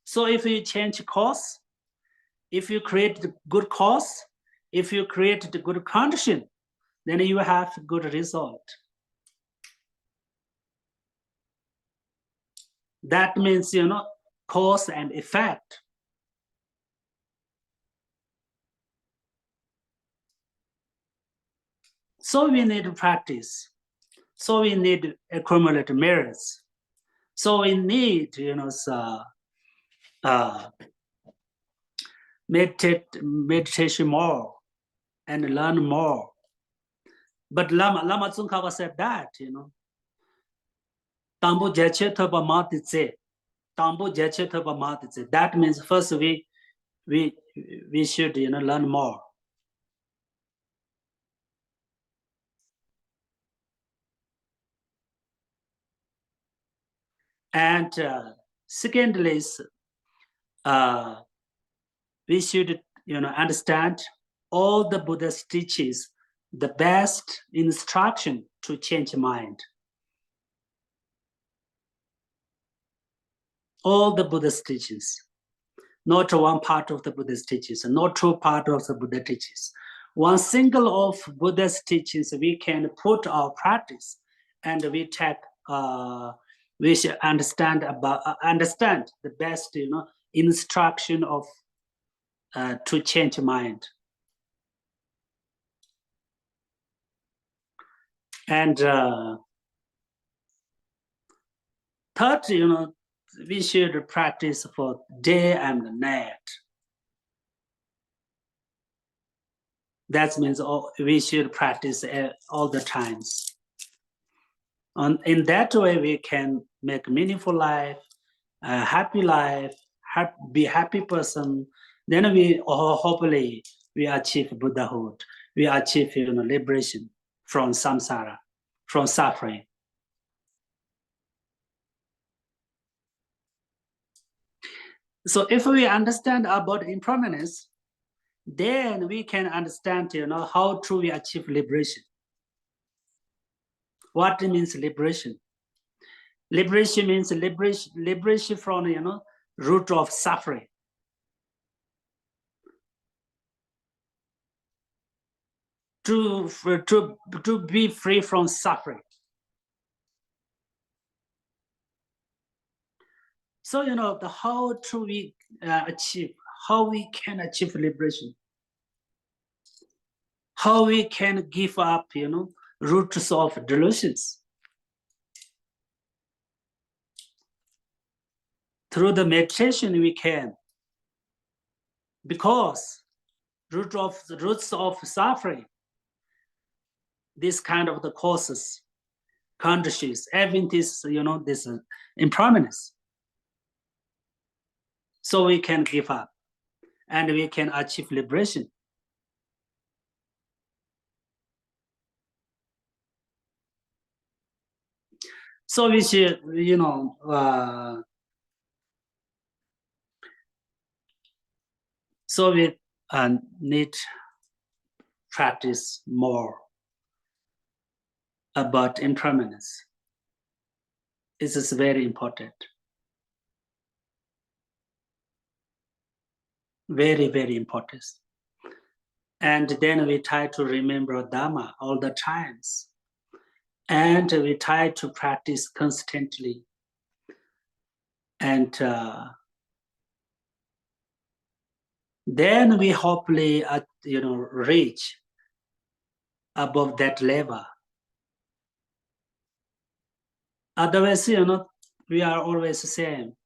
so if you change cause, if you create the good cause, if you create the good condition, then you have good result. That means, cause and effect. So we need to practice. So we need to accumulate merits. So we need, meditation more and learn more. But Lama Tsongkhapa said that, Tambu Geshe Thopa Matitse. Tambu Geshe Thopa Matitse. That means first we should, learn more. And secondly, we should, understand all the Buddha's teachings, the best instruction to change mind. All the Buddha's teachings, not one part of the Buddha's teachings, not two parts of the Buddha teachings. One single of Buddha's teachings we can put our practice, and we should understand the best, instruction of to change mind. And third, we should practice for day and night. That means we should practice all the times. And in that way, we can make meaningful life, a happy life, be happy person. Then we hopefully we achieve Buddhahood. We achieve liberation from samsara, from suffering. So if we understand about impermanence, then we can understand, how to we achieve liberation. What means liberation? Liberation means liberation from, root of suffering. To be free from suffering. So, the how to we achieve, how we can achieve liberation, how we can give up, roots of delusions. Through the meditation we can, because roots of suffering, this kind of the causes, conditions, everything is, this impermanence. So we can give up and we can achieve liberation. So we should, so we need practice more about impermanence. This is very important. Very, very important. And then we try to remember Dharma all the times. And we try to practice constantly. And then we hopefully, reach above that level. Otherwise, we are always the same.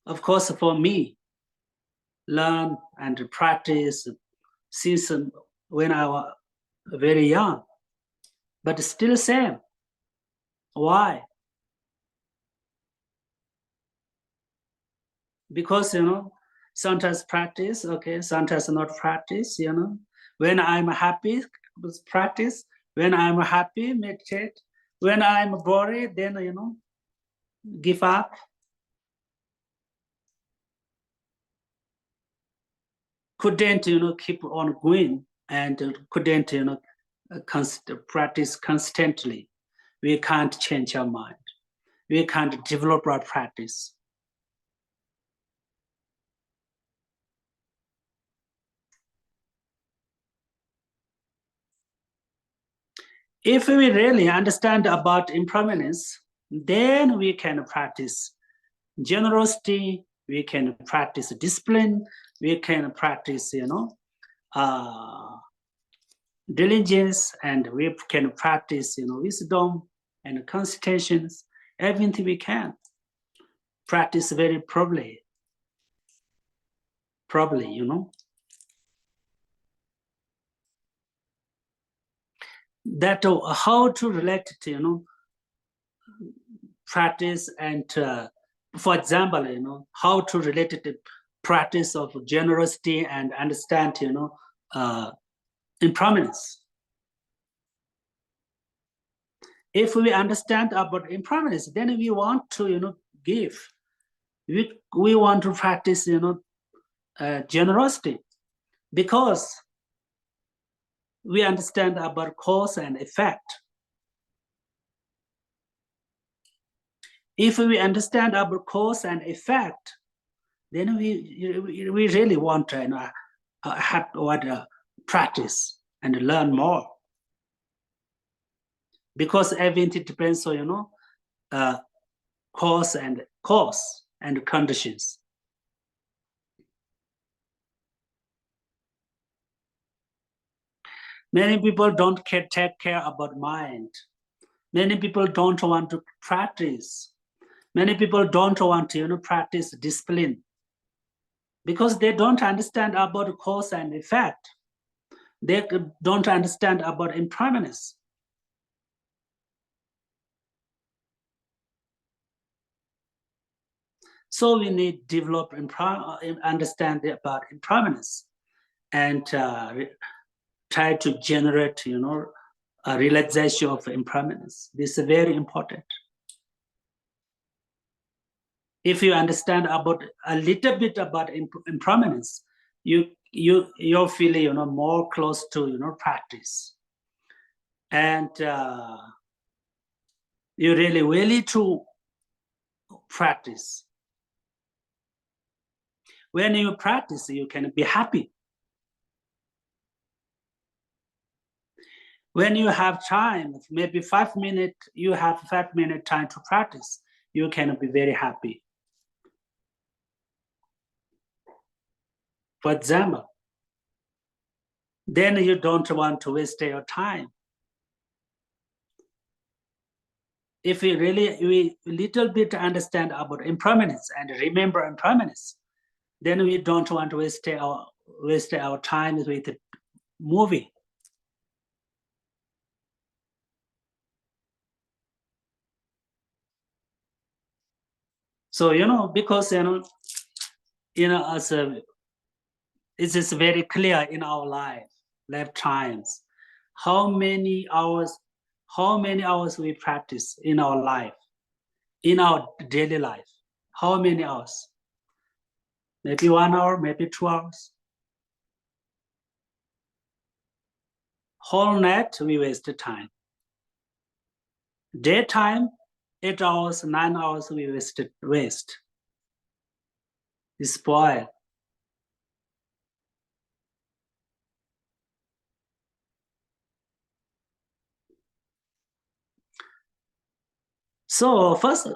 Of course, for me, learn and practice since when I was very young, but still same. Why? Because, sometimes practice, okay, sometimes not practice, When I'm happy, practice. When I'm happy, meditate. When I'm bored, then, give up. Couldn't, keep on going and couldn't, practice constantly. We can't change our mind. We can't develop our practice. If we really understand about impermanence, then we can practice generosity, we can practice discipline, we can practice, diligence, and we can practice, wisdom and concentrations, everything we can practice very probably, That how to relate to, practice and, for example, how to relate to practice of generosity and understand, impermanence. If we understand about impermanence, then we want to, give. We want to practice, generosity, because we understand about cause and effect. If we understand about cause and effect, then we really want to have what practice and learn more, because everything depends on cause and conditions. Many people don't take care about mind. Many people don't want to practice. Many people don't want to practice discipline, because they don't understand about cause and effect. They don't understand about impermanence. So we need to develop understand about impermanence and try to generate, a realization of impermanence. This is very important. If you understand about a little bit about impermanence, you'll feel more close to practice, and you really willing to practice. When you practice, you can be happy. When you have time, maybe 5 minutes, you have 5 minute time to practice, you can be very happy. For example, then you don't want to waste your time. If we little bit understand about impermanence and remember impermanence, then we don't want to waste our time with movie. So because as it is very clear in our lifetimes, how many hours we practice in our life, in our daily life. How many hours? Maybe 1 hour, maybe 2 hours. Whole night we waste time. Daytime, 8 hours, 9 hours we waste. We spoil. So first,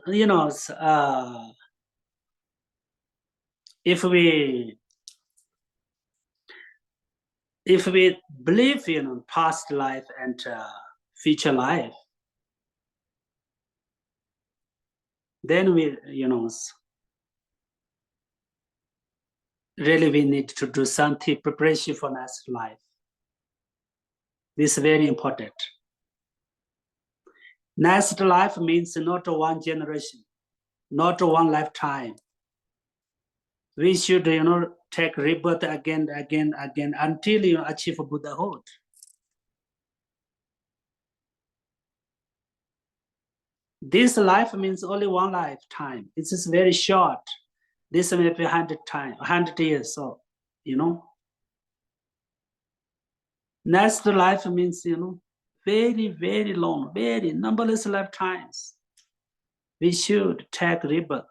if we believe in past life and future life, then we really we need to do something preparation for next life. This is very important. Next life means not one generation, not one lifetime. We should take rebirth again until you achieve Buddhahood. This life means only one lifetime. It is very short. This may be 100 years. So, next life means, very, very long, very numberless lifetimes. We should take rebirth.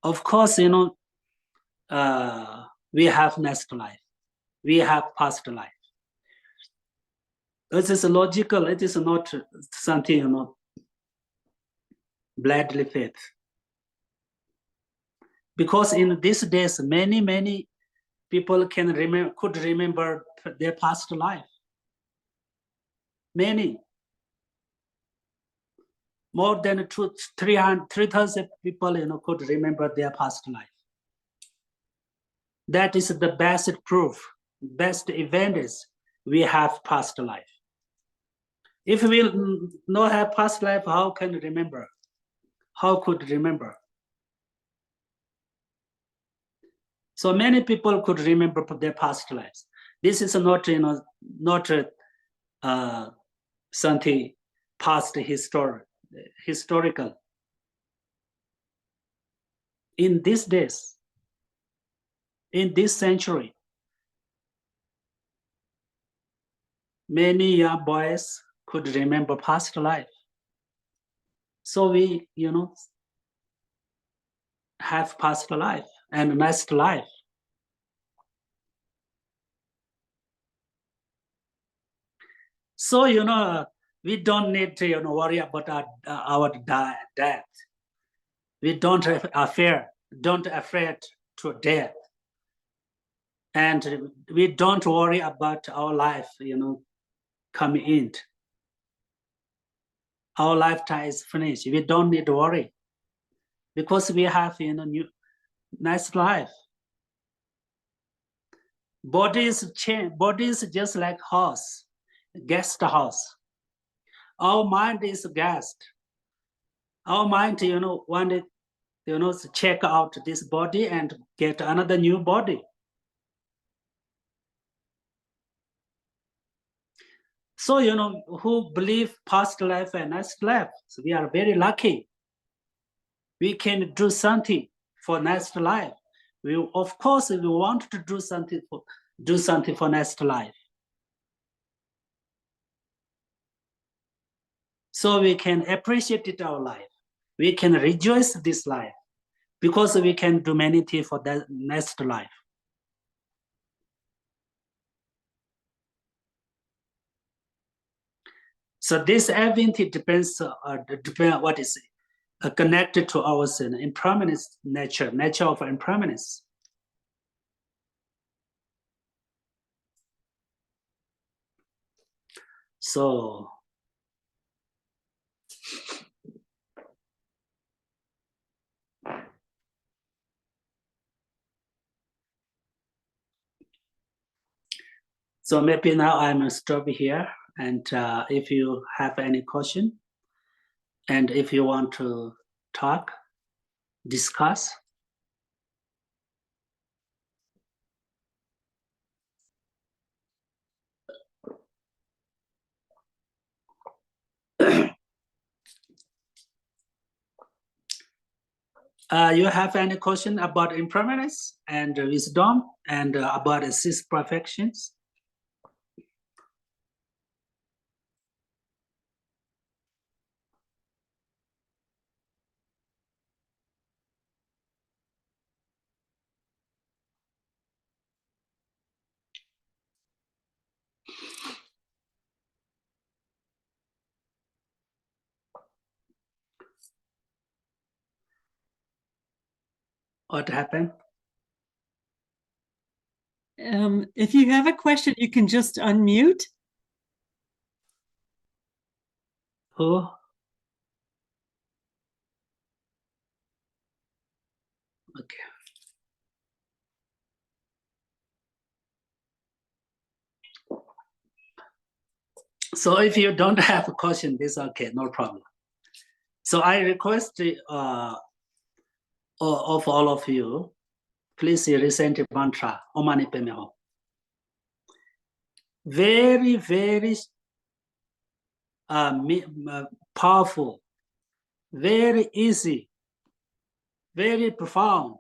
Of course, we have next life. We have past life. This is logical. It is not something, blindly faith. Because in these days, many people could remember their past life. Many. More than 3,000 people could remember their past life. That is the best proof, best event is we have past life. If we not have past life, how can we remember? How could remember? So many people could remember their past lives. This is not something past historical. In these days, in this century, many young boys could remember past life. So we, have past life and next life. So, we don't need to worry about our death. We don't afraid to death. And we don't worry about our life, coming in. Our lifetime is finished. We don't need to worry because we have new nice life. Body is just like house, guest house. Our mind is guest. Our mind, wanted check out this body and get another new body. So, who believe past life and next life, so we are very lucky. We can do something for next life. Of course, we want to do something for next life. So we can appreciate it our life. We can rejoice this life because we can do many things for the next life. So this event depends what is connected to our impermanence nature of impermanence. So maybe now I'm stop here, and if you have any question, and if you want to talk, discuss. You have any question about impermanence and wisdom and about the six perfections? What happened? If you have a question, you can just unmute. Who? Okay. So if you don't have a question, this okay, no problem. So I request of all of you, please recite the mantra, Om Mani Padme Hum. Very, very powerful, very easy, very profound.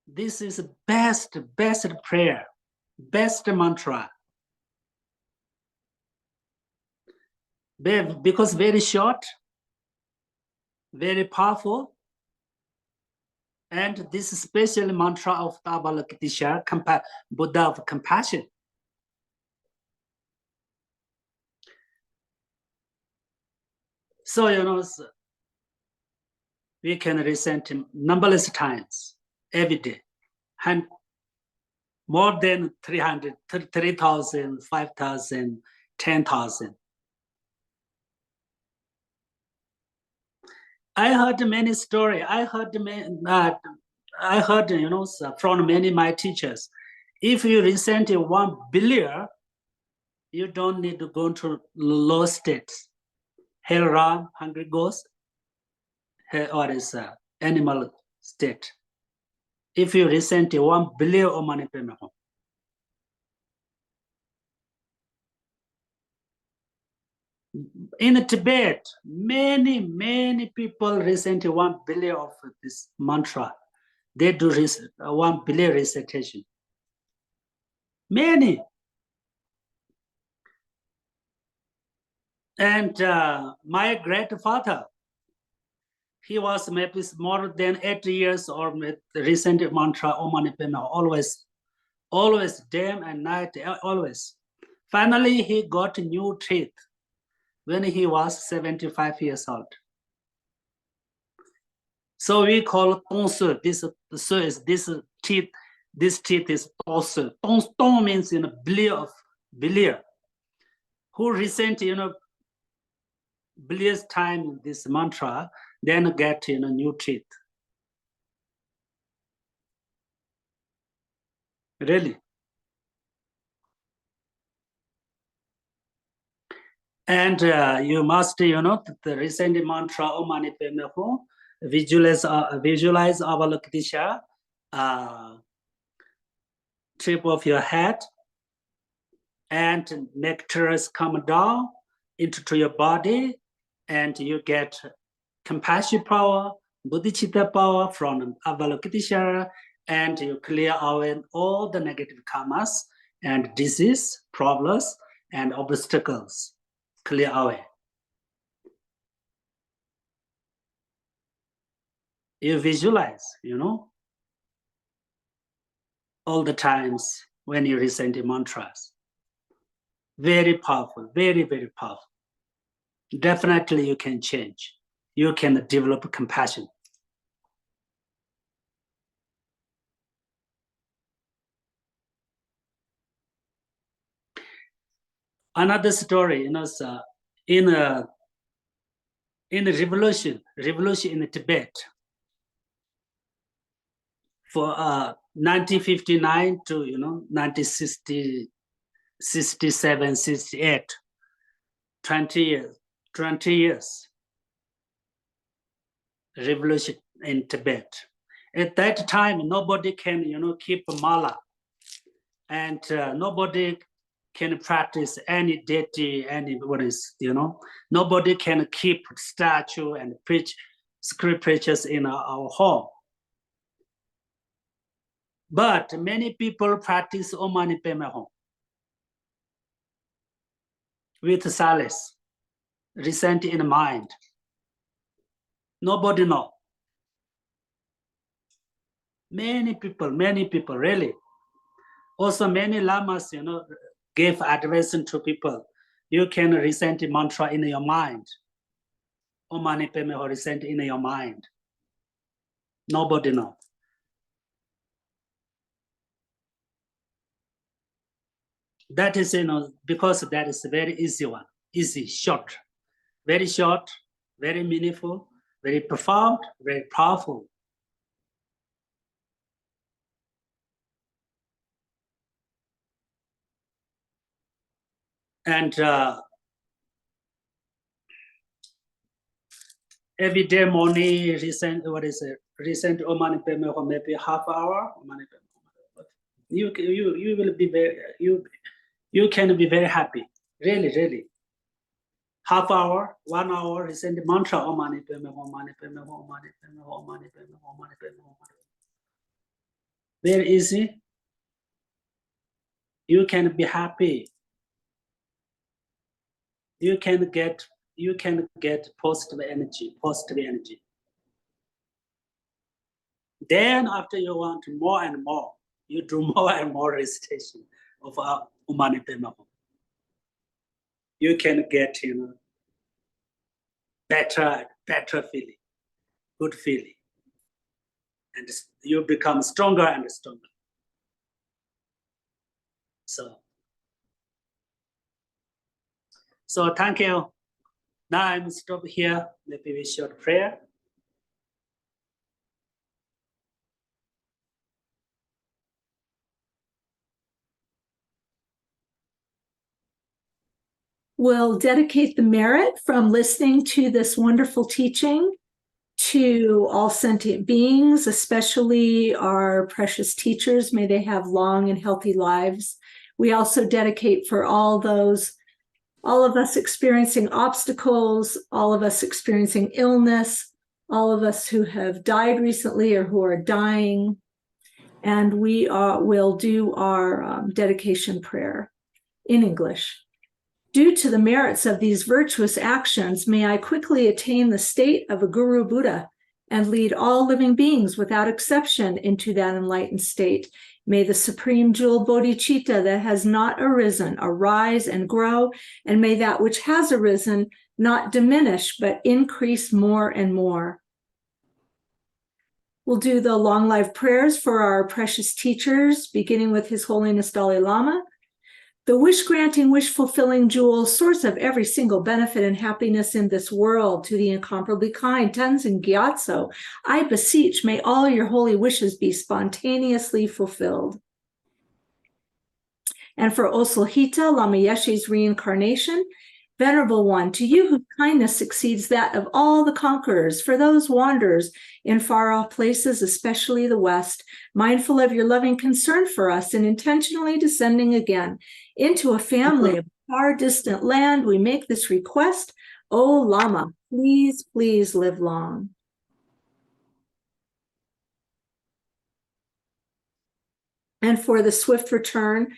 This is best prayer, best mantra. Because very short, very powerful, and this special mantra of Avalokiteshvara, Buddha of compassion. So, we can recite numberless times every day, and more than 300, 3,000, 5,000, 10,000. I heard many stories. I heard from many of my teachers. If you recite 1 billion, you don't need to go to low states, hell realm, hungry ghost, or is animal state. If you recite 1 billion Om Mani Padme Hum. In Tibet, many people recite 1 billion of this mantra. They do 1 billion recitation. Many. And my grandfather, he was maybe more than 80 years or recent mantra Om Mani Padme Hum, always day and night, always. Finally, he got new teeth when he was 75 years old. So we call tongsu. This teeth. This teeth is tongsu. Tong means billion. Who recent billions time this mantra, then get new teeth. Really. And you must, the recent mantra Om Mani Padme Hum, visualize Avalokitesha, tip of your head, and nectars come down into your body, and you get compassion power, bodhicitta power from Avalokitesha, and you clear away all the negative karmas and disease, problems, and obstacles. Clear away. You visualize, all the times when you recite the mantras. Very powerful, very, very powerful. Definitely you can change. You can develop compassion. Another story, in the revolution in Tibet, for 1959 to 1967, 68, 20 years revolution in Tibet. At that time, nobody can keep mala, and nobody can practice any deity, nobody can keep statue and preach scriptures in our home. But many people practice Om Mani Padme Hum with solace, recent in mind. Nobody know. Many people, really. Also, many lamas, give advice to people. You can recite mantra in your mind. Om Mani Padme Hum recite in your mind. Nobody know. That is, because that is a very easy one, short, very meaningful, very profound, very powerful. And every day morning, recent Om Mani Padme Hum, maybe half hour. Om Mani Padme Hum. You will be you can be very happy, really. Half hour, 1 hour, recent mantra Om Mani Padme Hum, Om Mani Padme Hum, Om Mani Padme Hum, Om Mani Padme Hum, Om Mani Padme Hum. Very easy. You can be happy. You can get positive energy. Then after you want more and more, you do more and more recitation of Om Mani Padme Hum. You can get better feeling, good feeling, and you become stronger and stronger. So thank you. Now I'm stop here. Maybe we short prayer. We'll dedicate the merit from listening to this wonderful teaching to all sentient beings, especially our precious teachers. May they have long and healthy lives. We also dedicate for all of us experiencing obstacles, all of us experiencing illness, all of us who have died recently or who are dying. And we will do our dedication prayer in English. Due to the merits of these virtuous actions, may I quickly attain the state of a Guru Buddha and lead all living beings without exception into that enlightened state. May the supreme jewel bodhicitta that has not arisen arise and grow, and may that which has arisen not diminish, but increase more and more. We'll do the long life prayers for our precious teachers, beginning with His Holiness Dalai Lama. The wish-granting, wish-fulfilling jewel, source of every single benefit and happiness in this world, to the incomparably kind Tenzin Gyatso, I beseech, may all your holy wishes be spontaneously fulfilled. And for Osalhita Lama Yeshe's reincarnation, Venerable One, to you whose kindness exceeds that of all the conquerors, for those wanderers in far-off places, especially the West, mindful of your loving concern for us and intentionally descending again into a family of far distant land, we make this request. O Lama, please, please live long. And for the swift return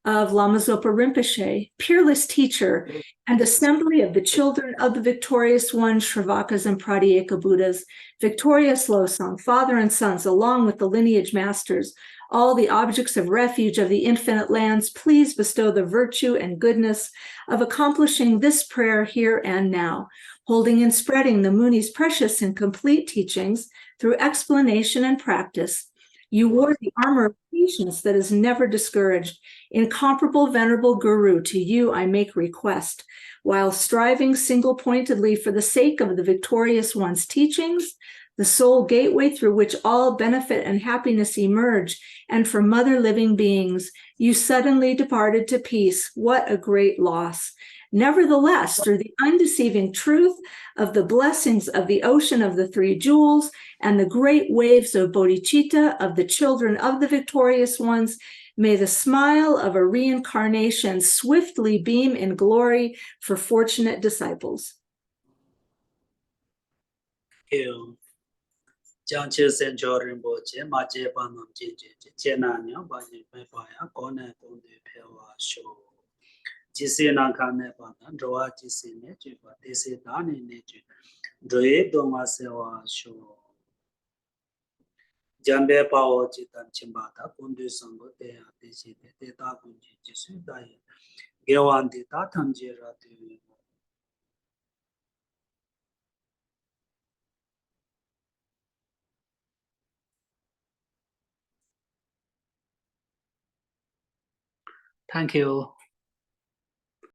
of Lama Zopa Rinpoche, peerless teacher and assembly of the children of the victorious one, Shravakas and Pratyeka Buddhas, victorious Losang, father and sons, along with the lineage masters, all the objects of refuge of the infinite lands, please bestow the virtue and goodness of accomplishing this prayer here and now, holding and spreading the Muni's precious and complete teachings through explanation and practice. You wore the armor of patience that is never discouraged. Incomparable venerable Guru, to you I make request. While striving single-pointedly for the sake of the victorious one's teachings, the sole gateway through which all benefit and happiness emerge, and for mother living beings, you suddenly departed to peace. What a great loss. Nevertheless, through the undeceiving truth of the blessings of the ocean of the three jewels and the great waves of bodhicitta of the children of the victorious ones, may the smile of a reincarnation swiftly beam in glory for fortunate disciples. Janche Senjo Rinpoche, Mache Panam Jinje, Chenanya, Bani Pepaya, Kone Kunde Pewa Show. Jisena Kane Patan, Droa Jisene, Desi Dani Neju, Droe Doma Sewa Show. Jambe Pao Chitan Chimbata, Kundu Sango, Dea, Desi, Deta Kunji, Jisu Daya, Gewandi Tatanjira. Thank you.